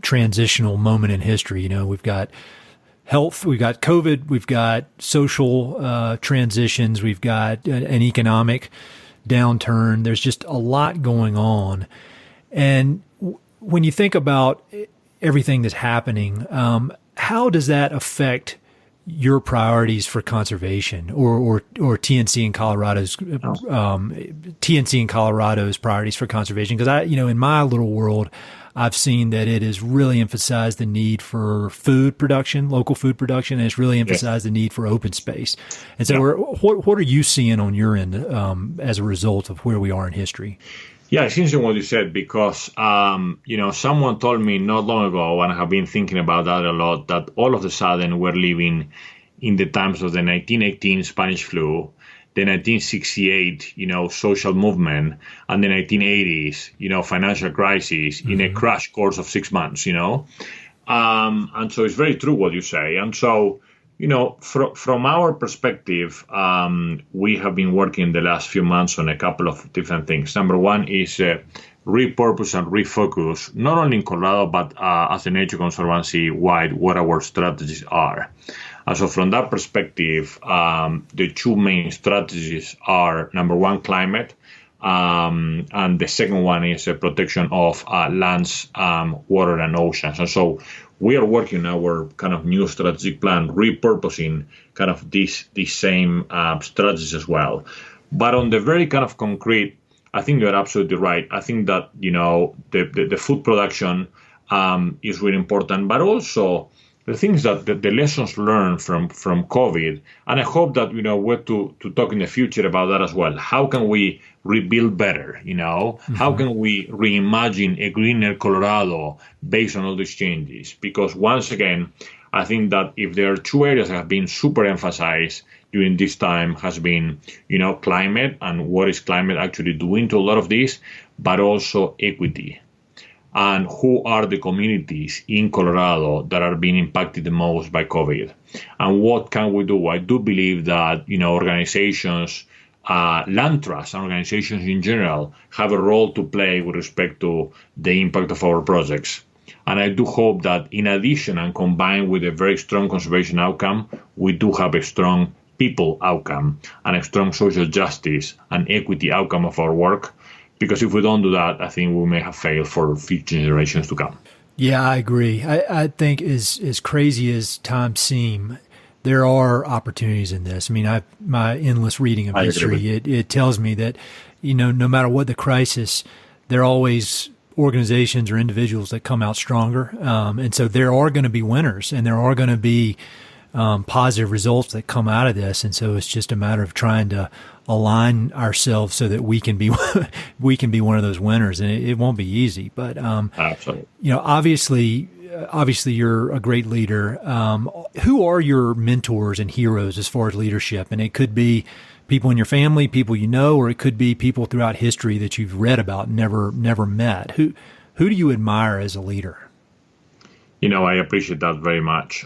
transitional moment in history. You know, we've got health, we've got COVID, we've got social transitions, we've got an economic downturn. There's just a lot going on. And when you think about everything that's happening, how does that affect your priorities for conservation, or TNC in Colorado's priorities for conservation? Because in my little world, I've seen that it has really emphasized the need for food production, local food production, and it's really emphasized the need for open space. And so, what are you seeing on your end as a result of where we are in history? Yeah, it's interesting what you said, because, someone told me not long ago, and I have been thinking about that a lot, that all of a sudden we're living in the times of the 1918 Spanish flu, the 1968, social movement, and the 1980s, financial crisis in a crash course of 6 months, and so it's very true what you say. And so, from our perspective, we have been working the last few months on a couple of different things. Number one is repurpose and refocus, not only in Colorado, but as a Nature Conservancy wide, what our strategies are. And so from that perspective, the two main strategies are, number one, climate, and the second one is a protection of lands, water, and oceans. And so we are working our kind of new strategic plan, repurposing kind of these same strategies as well. But on the very kind of concrete, I think you're absolutely right. I think that, the food production is really important, but also the things that the lessons learned from COVID, and I hope that, we're to talk in the future about that as well. How can we rebuild better? How can we reimagine a greener Colorado based on all these changes? Because once again, I think that if there are two areas that have been super emphasized during this time, has been, climate and what is climate actually doing to a lot of this, but also equity. And who are the communities in Colorado that are being impacted the most by COVID? And what can we do? I do believe that, organizations, land trusts and organizations in general have a role to play with respect to the impact of our projects. And I do hope that in addition and combined with a very strong conservation outcome, we do have a strong people outcome and a strong social justice and equity outcome of our work. Because if we don't do that, I think we may have failed for future generations to come. Yeah, I agree. I think as crazy as times seem, there are opportunities in this. I mean, my endless reading of history, it tells me that, no matter what the crisis, there are always organizations or individuals that come out stronger. And so there are going to be winners, and there are going to be positive results that come out of this. And so it's just a matter of trying to align ourselves so that we can be one of those winners, and it won't be easy. But absolutely, obviously you're a great leader. Who are your mentors and heroes as far as leadership? And it could be people in your family, people or it could be people throughout history that you've read about and never met. Who do you admire as a leader? I appreciate that very much.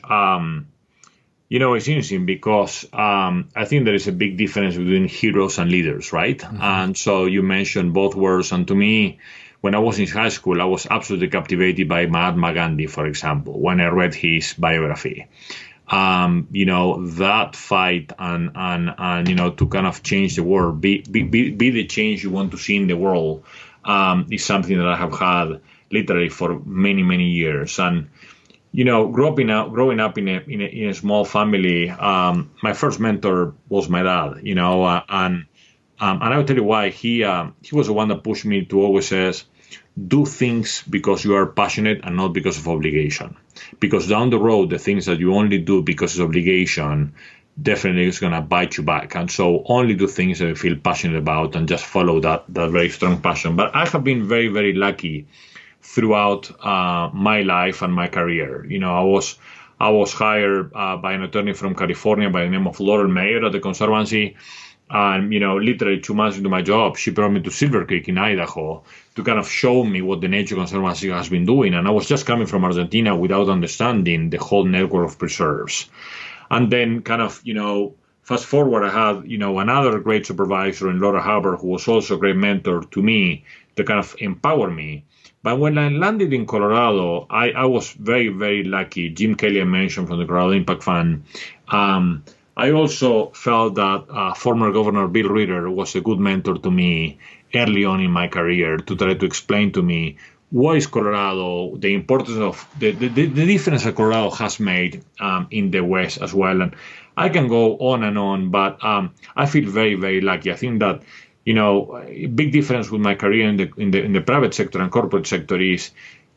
It's interesting because I think there is a big difference between heroes and leaders, right? Mm-hmm. And so you mentioned both words. And to me, when I was in high school, I was absolutely captivated by Mahatma Gandhi, for example, when I read his biography. That fight and to kind of change the world, be the change you want to see in the world, is something that I have had literally for many, many years. And growing up in a small family, my first mentor was my dad, And I will tell you why. He was the one that pushed me to always says, do things because you are passionate and not because of obligation. Because down the road, the things that you only do because of obligation definitely is going to bite you back. And so only do things that you feel passionate about and just follow that very strong passion. But I have been very, very lucky throughout my life and my career. I was hired by an attorney from California by the name of Laurel Mayer at the Conservancy. And, literally 2 months into my job, she brought me to Silver Creek in Idaho to kind of show me what the Nature Conservancy has been doing. And I was just coming from Argentina without understanding the whole network of preserves. And then kind of, fast forward, I had, another great supervisor in Laura Hubbard, who was also a great mentor to me to kind of empower me. But when I landed in Colorado, I was very, very lucky. Jim Kelly I mentioned from the Colorado Impact Fund. I also felt that former Governor Bill Ritter was a good mentor to me early on in my career to try to explain to me what is Colorado, the importance of the difference that Colorado has made in the West as well. And I can go on and on, but I feel very, very lucky. I think that, a big difference with my career in the private sector and corporate sector is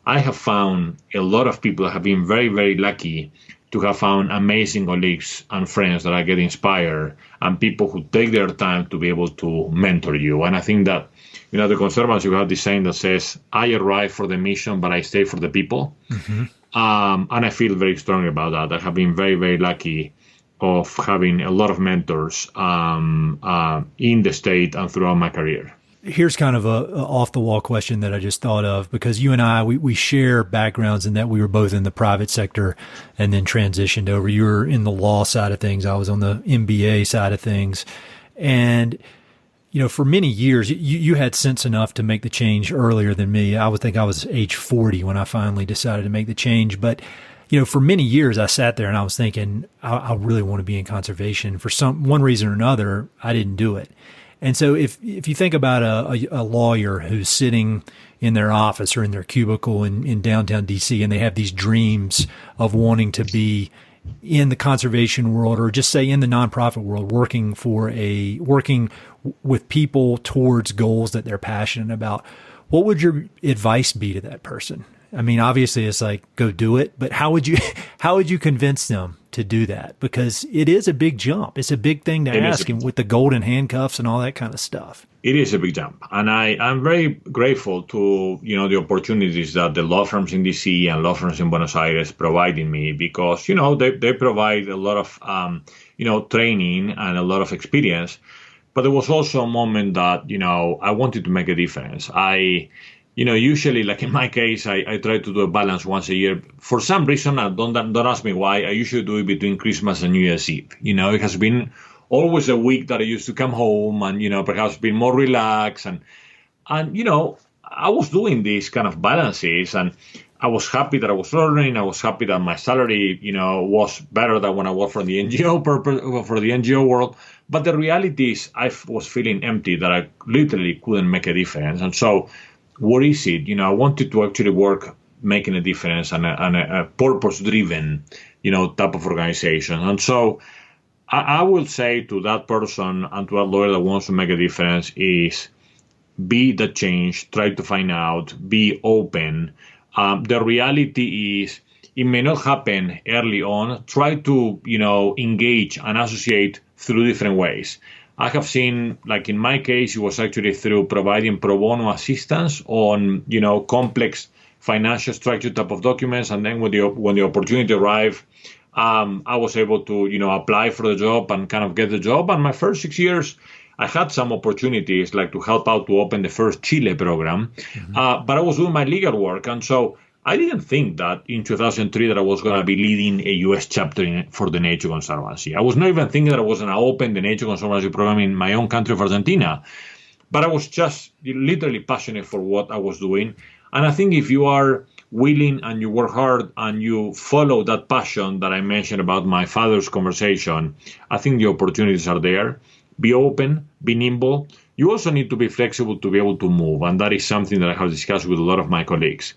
I have found a lot of people that have been very, very lucky to have found amazing colleagues and friends that I get inspired and people who take their time to be able to mentor you. And I think that, the Conservancy, we have this saying that says, I arrive for the mission, but I stay for the people. Mm-hmm. And I feel very strongly about that. I have been very, very lucky of having a lot of mentors in the state and throughout my career. Here's kind of a off-the-wall question that I just thought of, because you and I, we share backgrounds in that we were both in the private sector and then transitioned over. You were in the law side of things. I was on the MBA side of things. And, for many years, you had sense enough to make the change earlier than me. I would think I was age 40 when I finally decided to make the change. But, for many years, I sat there and I was thinking, I really want to be in conservation. For one reason or another, I didn't do it. And so if you think about a lawyer who's sitting in their office or in their cubicle in downtown DC, and they have these dreams of wanting to be in the conservation world, or just say in the nonprofit world, working with people towards goals that they're passionate about, what would your advice be to that person? I mean, obviously it's like, go do it, but how would you convince them to do that? Because it is a big jump. It's a big thing to ask him with the golden handcuffs and all that kind of stuff. It is a big jump. And I'm very grateful to, the opportunities that the law firms in DC and law firms in Buenos Aires providing me, because, they provide a lot of, training and a lot of experience. But there was also a moment that, I wanted to make a difference. Usually, like in my case, I try to do a balance once a year. For some reason, don't ask me why, I usually do it between Christmas and New Year's Eve. It has been always a week that I used to come home and, perhaps be more relaxed. And I was doing these kind of balances, and I was happy that I was learning. I was happy that my salary, was better than when I worked for the NGO world. But the reality is I was feeling empty, that I literally couldn't make a difference. And so, what is it? I wanted to actually work making a difference and a purpose-driven, type of organization. And so I will say to that person and to that lawyer that wants to make a difference is be the change, try to find out, be open. The reality is it may not happen early on. Try to, engage and associate through different ways. I have seen, like in my case, it was actually through providing pro bono assistance on, complex financial structure type of documents. And then when the opportunity arrived, I was able to, apply for the job and kind of get the job. And my first 6 years, I had some opportunities, like to help out to open the first Chile program. Mm-hmm. But I was doing my legal work. And so I didn't think that in 2003 that I was going to be leading a U.S. chapter for the Nature Conservancy. I was not even thinking that I was going to open the Nature Conservancy program in my own country of Argentina. But I was just literally passionate for what I was doing. And I think if you are willing and you work hard and you follow that passion that I mentioned about my father's conversation, I think the opportunities are there. Be open, be nimble. You also need to be flexible to be able to move. And that is something that I have discussed with a lot of my colleagues.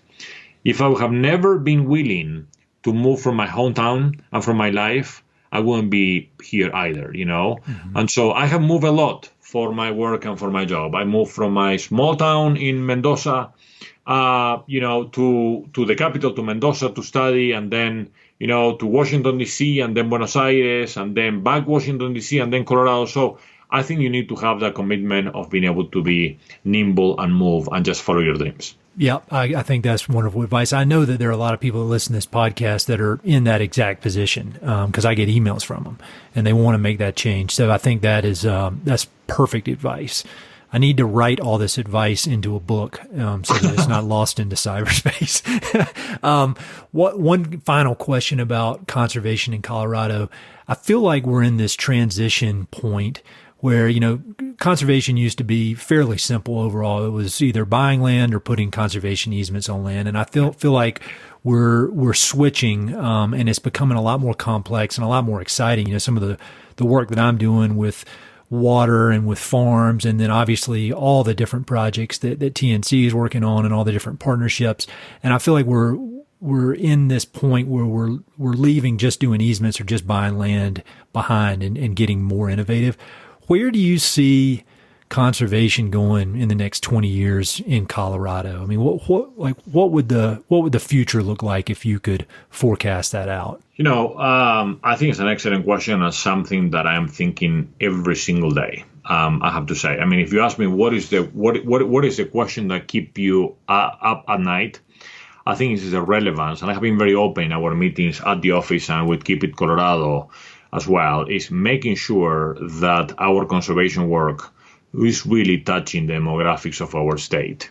If I have never been willing to move from my hometown and from my life, I wouldn't be here either, Mm-hmm. And so I have moved a lot for my work and for my job. I moved from my small town in Mendoza, to the capital, to Mendoza to study, and then, to Washington, D.C., and then Buenos Aires, and then back Washington, D.C., and then Colorado. So I think you need to have that commitment of being able to be nimble and move and just follow your dreams. Yeah, I think that's wonderful advice. I know that there are a lot of people that listen to this podcast that are in that exact position because I get emails from them and they want to make that change. So I think that is that's perfect advice. I need to write all this advice into a book so that it's not lost into cyberspace. One final question about conservation in Colorado. I feel like we're in this transition point where, conservation used to be fairly simple overall. It was either buying land or putting conservation easements on land. And I feel like we're switching, and it's becoming a lot more complex and a lot more exciting. Some of the work that I'm doing with water and with farms, and then obviously all the different projects that TNC is working on and all the different partnerships. And I feel like we're in this point where we're leaving just doing easements or just buying land behind and getting more innovative. Where do you see conservation going in the next 20 years in Colorado? I mean, what would the future look like if you could forecast that out? I think it's an excellent question and something that I am thinking every single day. I have to say. I mean, if you ask me what is the question that keep you up at night, I think this is a relevance, and I have been very open in our meetings at the office and with Keep It Colorado as well, is making sure that our conservation work is really touching the demographics of our state.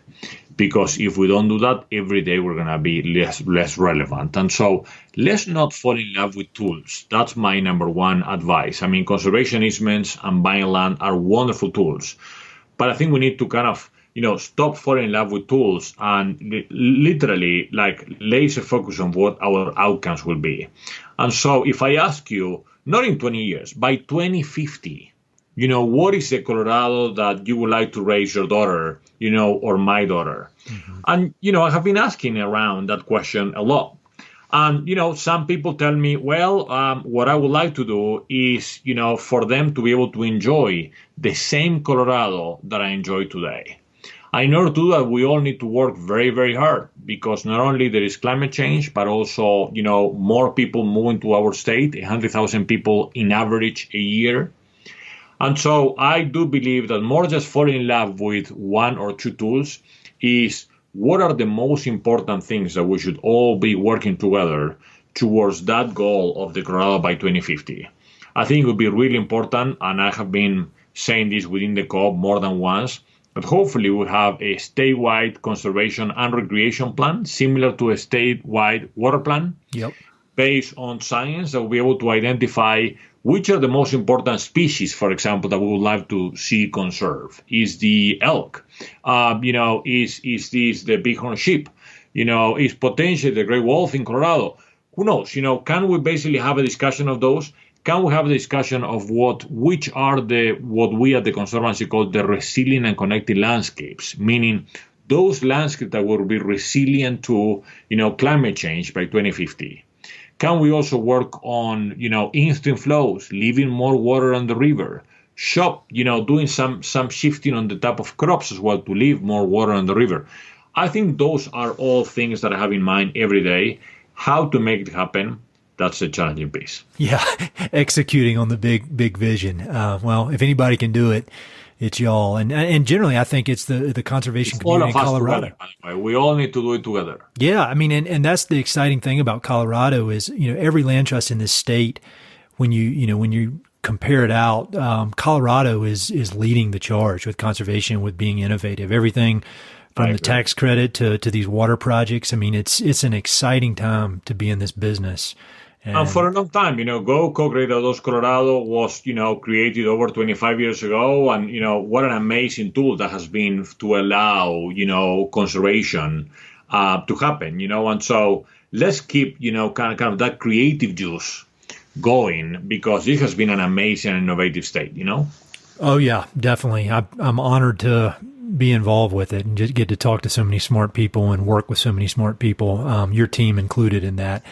Because if we don't do that, every day we're going to be less relevant. And so let's not fall in love with tools. That's my number one advice. I mean, conservation easements and buying land are wonderful tools. But I think we need to kind of, stop falling in love with tools and literally laser focus on what our outcomes will be. And so if I ask you, not in 20 years, by 2050, what is the Colorado that you would like to raise your daughter, or my daughter? Mm-hmm. And, I have been asking around that question a lot. And, some people tell me, well, what I would like to do is, for them to be able to enjoy the same Colorado that I enjoy today. I know to do that, we all need to work very, very hard because not only there is climate change, but also, more people moving to our state, 100,000 people in average a year. And so I do believe that more just falling in love with one or two tools is what are the most important things that we should all be working together towards that goal of the Colorado by 2050. I think it would be really important, and I have been saying this within the COP more than once, but hopefully we'll have a statewide conservation and recreation plan similar to a statewide water plan. Yep. Based on science that will be able to identify which are the most important species, for example, that we would like to see conserved. Is the elk? Is this the bighorn sheep? Is potentially the gray wolf in Colorado? Who knows? Can we basically have a discussion of those? Can we have a discussion of which are what we at the Conservancy call the resilient and connected landscapes, meaning those landscapes that will be resilient to, climate change by 2050. Can we also work on, in-stream flows, leaving more water on the river, doing some shifting on the type of crops as well to leave more water on the river. I think those are all things that I have in mind every day. How to make it happen, that's the challenging piece. Yeah, executing on the big vision. Well, if anybody can do it, it's y'all. And generally, I think it's the conservation community in Colorado. Together, by the way. We all need to do it together. Yeah, I mean, and that's the exciting thing about Colorado is, every land trust in this state, when you compare it out, Colorado is leading the charge with conservation, with being innovative. Everything from the tax credit to these water projects. I mean, it's an exciting time to be in this business. And for a long time, Go Co-Creados Colorado was, created over 25 years ago. And, what an amazing tool that has been to allow, conservation to happen, And so let's keep, kind of that creative juice going because this has been an amazing and innovative state, Oh, yeah, definitely. I'm honored to be involved with it and just get to talk to so many smart people and work with so many smart people, your team included in that.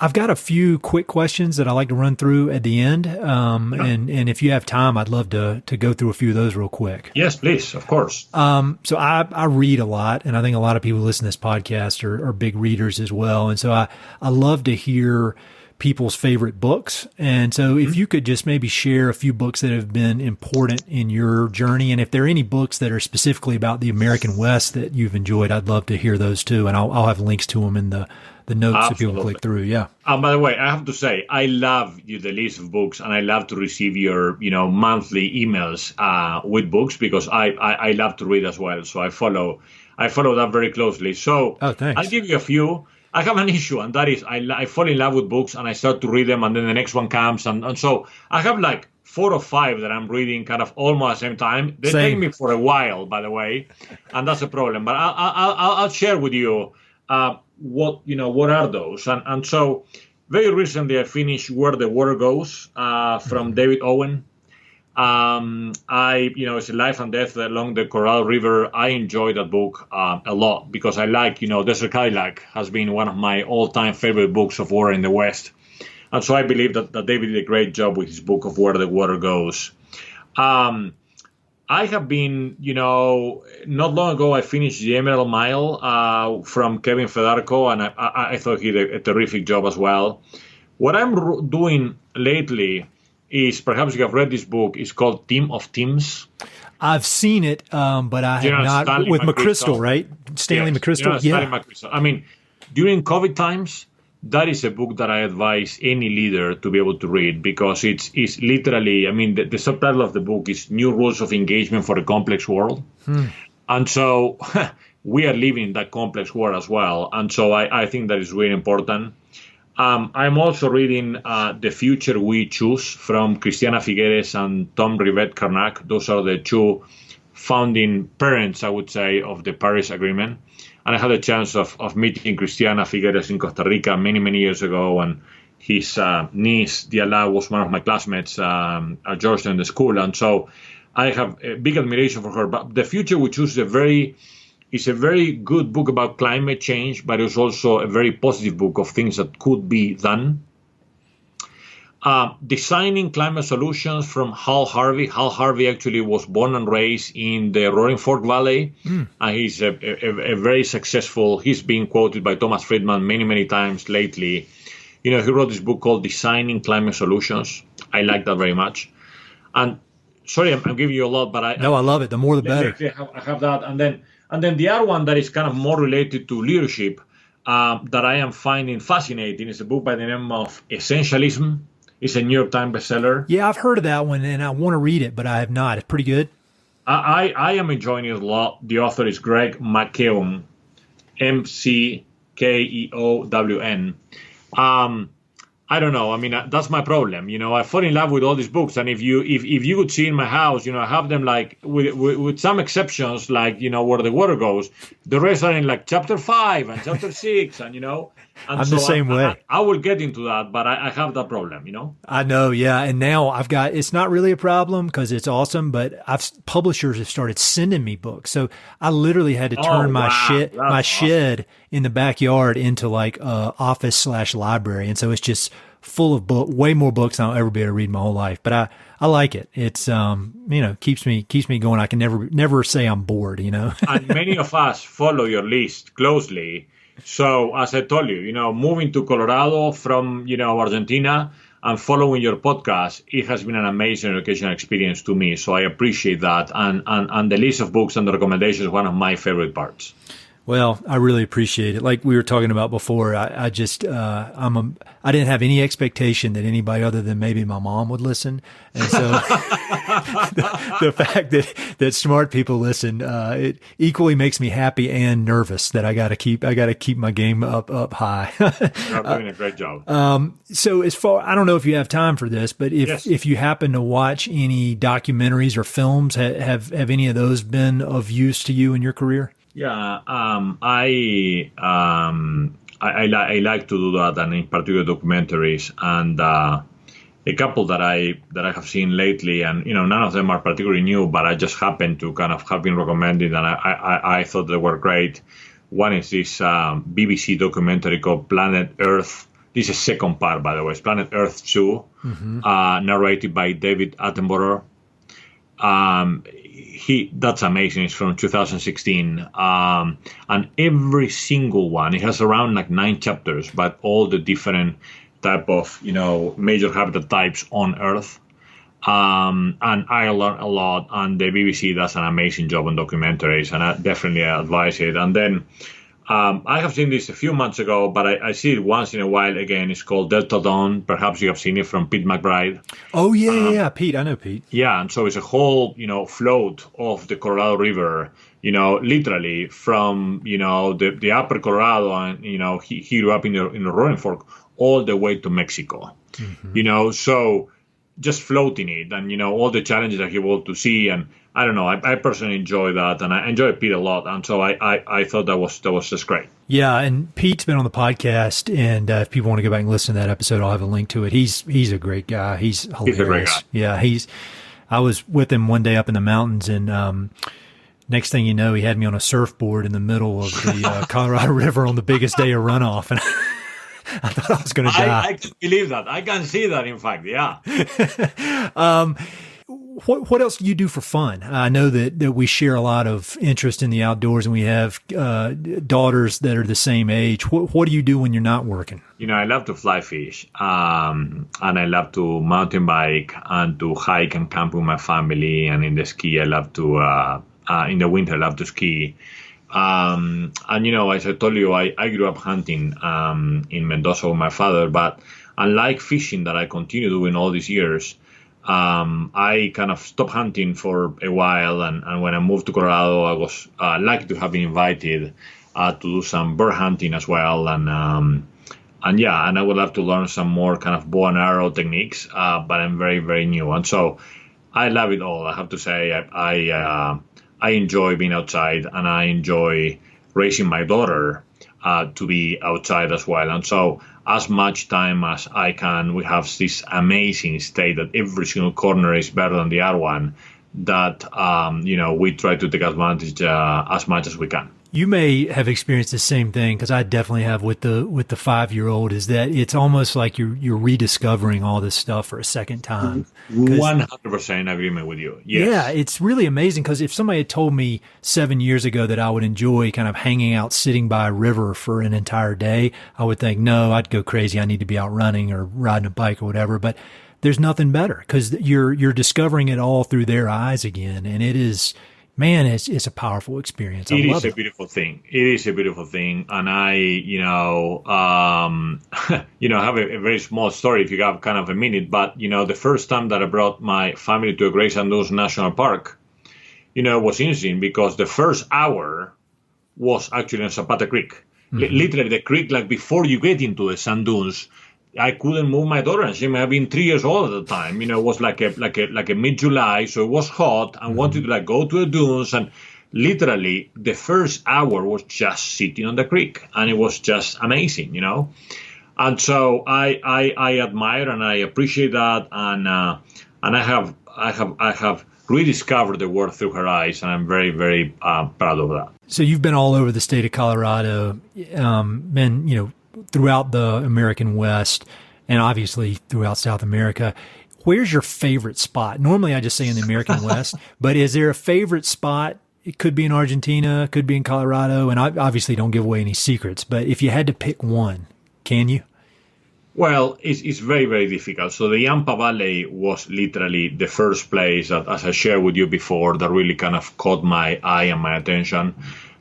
I've got a few quick questions that I like to run through at the end. And if you have time, I'd love to go through a few of those real quick. Yes, please. Of course. So I read a lot, and I think a lot of people who listen to this podcast are big readers as well. And so I love to hear people's favorite books. And so if you could just maybe share a few books that have been important in your journey, and if there are any books that are specifically about the American West that you've enjoyed, I'd love to hear those too. And I'll have links to them in the notes that people can click through. Yeah. By the way, I have to say, I love the list of books, and I love to receive your, monthly emails with books, because I love to read as well. So I follow that very closely. So thanks. I'll give you a few. I have an issue, and that is I fall in love with books, and I start to read them, and then the next one comes. And so I have like 4 or 5 that I'm reading kind of almost at the same time. They take me for a while, by the way, and that's a problem. But I'll share with you what are those. And so very recently I finished Where the Water Goes from David Owen. It's a life and death along the Colorado River. I enjoy that book a lot, because I like, Desert Cadillac has been one of my all-time favorite books of water in the West. And so I believe that David did a great job with his book of Where the Water Goes. I have been, not long ago I finished The Emerald Mile from Kevin Fedarko, and I thought he did a terrific job as well. What I'm doing lately is, perhaps you have read this book, it's called Team of Teams. I've seen it, but I have not. Stanley with McChrystal, right? Stanley McChrystal. Stanley McChrystal. I mean, during COVID times, that is a book that I advise any leader to be able to read, because it's literally, the subtitle of the book is New Rules of Engagement for a Complex World. And so we are living in that complex world as well. And so I think that is really important. I'm also reading The Future We Choose from Christiana Figueres and Tom Rivet-Carnac. Those are the 2 founding parents, I would say, of the Paris Agreement. And I had a chance of meeting Christiana Figueres in Costa Rica many, many years ago. And his niece, Diala, was one of my classmates at Georgetown, the school. And so I have a big admiration for her. But The Future We Choose is a very good book about climate change, but it's also a very positive book of things that could be done. Designing Climate Solutions from Hal Harvey. Hal Harvey actually was born and raised in the Roaring Fork Valley. And he's a very successful, he's been quoted by Thomas Friedman many, many times lately. He wrote this book called Designing Climate Solutions. I like that very much. And sorry, I'm giving you a lot, but I love it. The more the better. I have that. And then the other one that is kind of more related to leadership that I am finding fascinating is a book by the name of Essentialism. It's a New York Times bestseller. Yeah, I've heard of that one, and I want to read it, but I have not. It's pretty good. I am enjoying it a lot. The author is Greg McKeown, McKeown. I don't know. That's my problem. I fall in love with all these books, and if you could see in my house, I have them like with some exceptions, like Where the Water Goes. The rest are in like chapter 5 and chapter 6, and And I'm the same way. I will get into that, but I have that problem, I know, yeah. And now it's not really a problem because it's awesome, but publishers have started sending me books. So I literally had to turn my shed in the backyard into like a office/library. And so it's just full of way more books than I'll ever be able to read my whole life. But I like it. It's, keeps me going. I can never say I'm bored, And many of us follow your list closely. So as I told you, moving to Colorado from, Argentina and following your podcast, it has been an amazing educational experience to me. So I appreciate that. And the list of books and the recommendations is one of my favorite parts. Well, I really appreciate it. Like we were talking about before, I didn't have any expectation that anybody other than maybe my mom would listen. And so the fact that smart people listen, it equally makes me happy and nervous that I got to keep my game up high. You're doing a great job. So I don't know if you have time for this, but if you happen to watch any documentaries or films, have any of those been of use to you in your career? Yeah, I like to do that, and in particular documentaries, and a couple that I have seen lately, and none of them are particularly new, but I just happen to kind of have been recommended, and I thought they were great. One is this BBC documentary called Planet Earth: This is second part, by the way. It's Planet Earth 2, narrated by David Attenborough. That's amazing. It's from 2016. And every single one, it has around like 9 chapters, but all the different type of, major habitat types on Earth. And I learned a lot, and the BBC does an amazing job on documentaries, and I definitely advise it. And then I have seen this a few months ago, but I see it once in a while again. It's called Delta Dawn. Perhaps you have seen it, from Pete McBride. Oh, yeah, Pete. I know Pete. Yeah, and so it's a whole, float of the Colorado River, literally from, the upper Colorado, and, he grew up in the Roaring Fork, all the way to Mexico. So just floating it, and, all the challenges that he was to see. And I don't know, I personally enjoy that, and I enjoy Pete a lot. And so I thought that was just great. Yeah, and Pete's been on the podcast, and if people want to go back and listen to that episode, I'll have a link to it. He's a great guy. He's hilarious. He's a great guy. Yeah, I was with him one day up in the mountains, and next thing you know, he had me on a surfboard in the middle of the Colorado River on the biggest day of runoff, and I thought I was going to die. I can believe that. I can see that, in fact, yeah. What else do you do for fun? I know that we share a lot of interest in the outdoors, and we have daughters that are the same age. What do you do when you're not working? I love to fly fish, and I love to mountain bike and to hike and camp with my family. And in the ski, I love to, in the winter, I love to ski. And, as I told you, I grew up hunting in Mendoza with my father, but unlike fishing that I continue doing all these years, I kind of stopped hunting for a while, and when I moved to Colorado, I was lucky to have been invited to do some bird hunting as well, and I would love to learn some more kind of bow and arrow techniques, but I'm very, very new, and so I love it all. I have to say, I enjoy being outside, and I enjoy raising my daughter to be outside as well, and so as much time as I can, we have this amazing state that every single corner is better than the other one, that, we try to take advantage as much as we can. You may have experienced the same thing, because I definitely have with the 5-year-old, is that it's almost like you're rediscovering all this stuff for a second time. 100% agreement with you. Yes. Yeah, it's really amazing, because if somebody had told me 7 years ago that I would enjoy kind of hanging out, sitting by a river for an entire day, I would think, no, I'd go crazy. I need to be out running or riding a bike or whatever. But there's nothing better, because you're discovering it all through their eyes again, and it is. Man, it's a powerful experience. It is a beautiful thing. It is a beautiful thing. And I, have a very small story if you have kind of a minute. But, the first time that I brought my family to a Great Sand Dunes National Park, was interesting, because the first hour was actually on Zapata Creek. Literally the creek, like before you get into the sand dunes. I couldn't move my daughter, and she may have been 3 years old at the time. It was like a mid-July, so it was hot, and wanted to go to the dunes, and literally the first hour was just sitting on the creek, and it was just amazing, And so I admire and I appreciate that, and I have rediscovered the world through her eyes, and I'm very, very proud of that. So you've been all over the state of Colorado, been throughout the American West, and obviously throughout South America. Where's your favorite spot? Normally I just say in the American West, but is there a favorite spot? It could be in Argentina, could be in Colorado, and I obviously don't give away any secrets, but if you had to pick one, can you? Well, it's very, very difficult. So the Yampa Valley was literally the first place that, as I shared with you before, that really kind of caught my eye and my attention.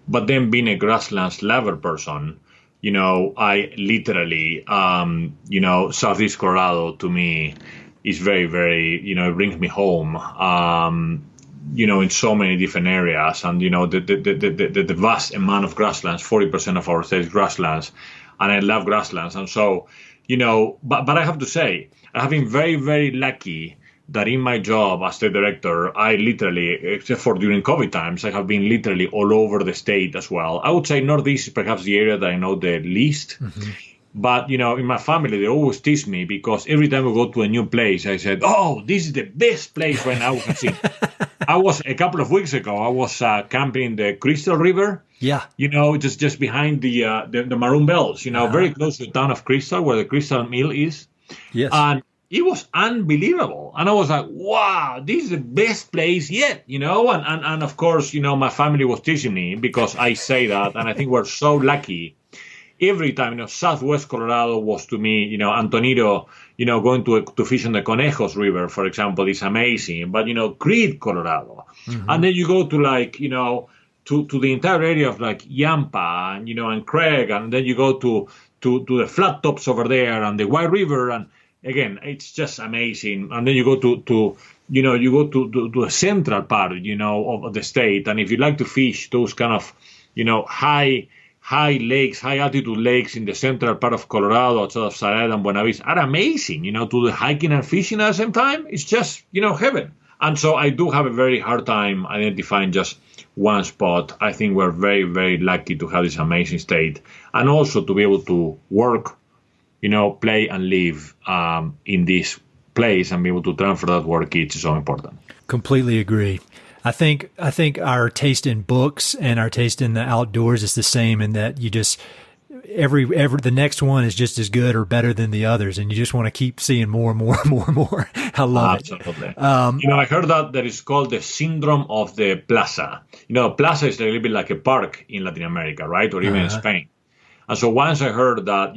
But then, being a grasslands lover person, I literally, Southeast Colorado to me is very, very, it brings me home, in so many different areas. And, the vast amount of grasslands, 40% of our state is grasslands, and I love grasslands. And so, but I have to say, I have been very, very lucky that in my job as the director, I literally, except for during COVID times, I have been literally all over the state as well. I would say Northeast is perhaps the area that I know the least. But, in my family, they always tease me, because every time we go to a new place, I said, oh, this is the best place right now we have seen. I was a couple of weeks ago. I was camping in the Crystal River. Yeah. Just behind the Maroon Bells. Very close to the town of Crystal, where the Crystal Mill is. Yes. And it was unbelievable. And I was like, wow, this is the best place yet. And of course, my family was teaching me because I say that, and I think we're so lucky. Every time, Southwest Colorado was to me, Antonito, going to fish on the Conejos River, for example, is amazing. But, Creed, Colorado. Mm-hmm. And then you go to to the entire area of Yampa and Craig. And then you go to the flat tops over there and the White River. And again, it's just amazing. And then you go to the central part, of the state. And if you like to fish those kind of, high lakes, high altitude lakes in the central part of Colorado, outside of Salada and Buenos are amazing, to do hiking and fishing at the same time. It's just, heaven. And so I do have a very hard time identifying just one spot. I think we're very, very lucky to have this amazing state and also to be able to work, play and live in this place and be able to transfer that work. It's so important. Completely agree. I think our taste in books and our taste in the outdoors is the same in that you just every the next one is just as good or better than the others, and you just want to keep seeing more and more and more and more. I love Absolutely. It. I heard that is called the syndrome of the plaza. Plaza is a little bit like a park in Latin America, right, or even in Spain. And so once I heard that,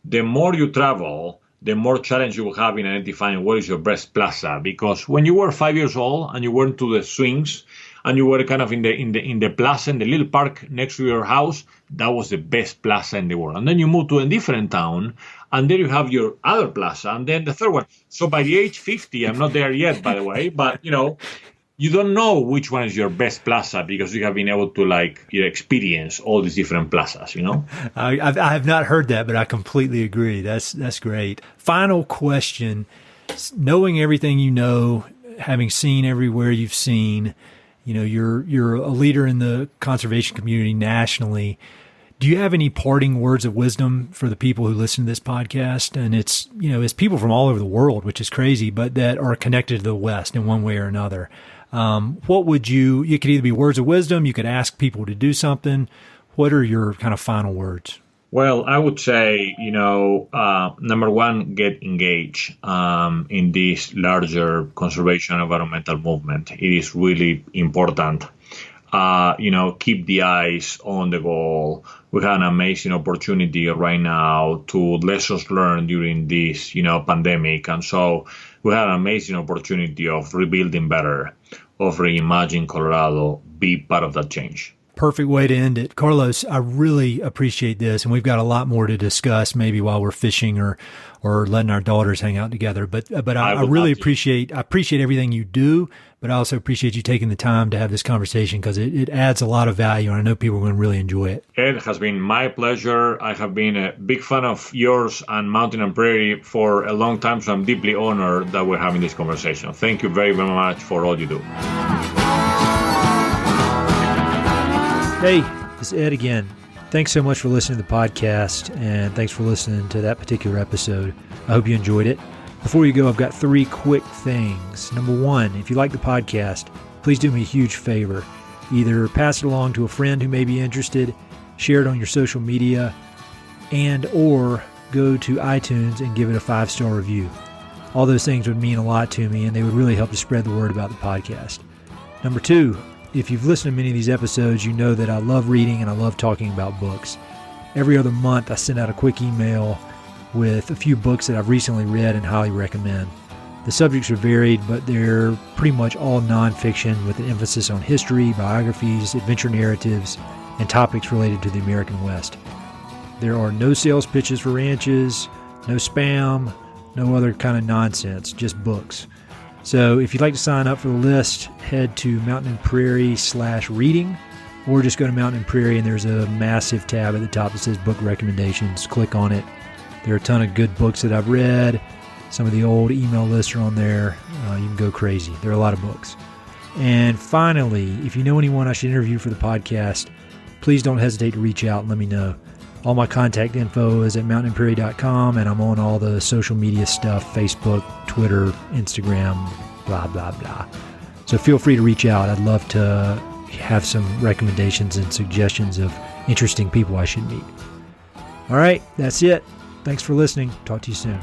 the more you travel, the more challenge you will have in identifying what is your best plaza. Because when you were 5 years old and you went to the swings and you were kind of in the plaza, in the little park next to your house, that was the best plaza in the world. And then you move to a different town, and then you have your other plaza, and then the third one. So by the age 50, I'm not there yet, by the way, but you don't know which one is your best plaza because you have been able to experience all these different plazas, I have not heard that, but I completely agree. That's great. Final question. Knowing everything having seen everywhere you've seen, you're a leader in the conservation community nationally. Do you have any parting words of wisdom for the people who listen to this podcast? And it's people from all over the world, which is crazy, but that are connected to the West in one way or another. What would you could either be words of wisdom, you could ask people to do something. What are your kind of final words? Well, I would say, number one, get engaged in this larger conservation environmental movement. It is really important. Keep the eyes on the goal. We have an amazing opportunity right now to lessons learned during this, pandemic. And so we have an amazing opportunity of rebuilding better, of reimagining Colorado, be part of that change. Perfect way to end it. Carlos, I really appreciate this, and we've got a lot more to discuss maybe while we're fishing or letting our daughters hang out together. But I really appreciate everything you do, but I also appreciate you taking the time to have this conversation because it adds a lot of value, and I know people are going to really enjoy it. It has been my pleasure. I have been a big fan of yours and Mountain and Prairie for a long time, so I'm deeply honored that we're having this conversation. Thank you very, very much for all you do. Hey, it's Ed again. Thanks so much for listening to the podcast, and thanks for listening to that particular episode. I hope you enjoyed it. Before you go, I've got 3 quick things. Number 1, if you like the podcast, please do me a huge favor. Either pass it along to a friend who may be interested, share it on your social media, or go to iTunes and give it a 5-star review. All those things would mean a lot to me, and they would really help to spread the word about the podcast. Number 2, if you've listened to many of these episodes, you know that I love reading and I love talking about books. Every other month, I send out a quick email with a few books that I've recently read and highly recommend. The subjects are varied, but they're pretty much all nonfiction with an emphasis on history, biographies, adventure narratives, and topics related to the American West. There are no sales pitches for ranches, no spam, no other kind of nonsense, just books. So if you'd like to sign up for the list, head to Mountain and Prairie/reading, or just go to Mountain and Prairie and there's a massive tab at the top that says book recommendations. Click on it. There are a ton of good books that I've read. Some of the old email lists are on there. You can go crazy. There are a lot of books. And finally, if you know anyone I should interview for the podcast, please don't hesitate to reach out and let me know. All my contact info is at mountainandprairie.com, and I'm on all the social media stuff, Facebook, Twitter, Instagram, blah, blah, blah. So So feel free to reach out. I'd love to have some recommendations and suggestions of interesting people I should meet. All right, that's it. Thanks for listening. Talk to you soon.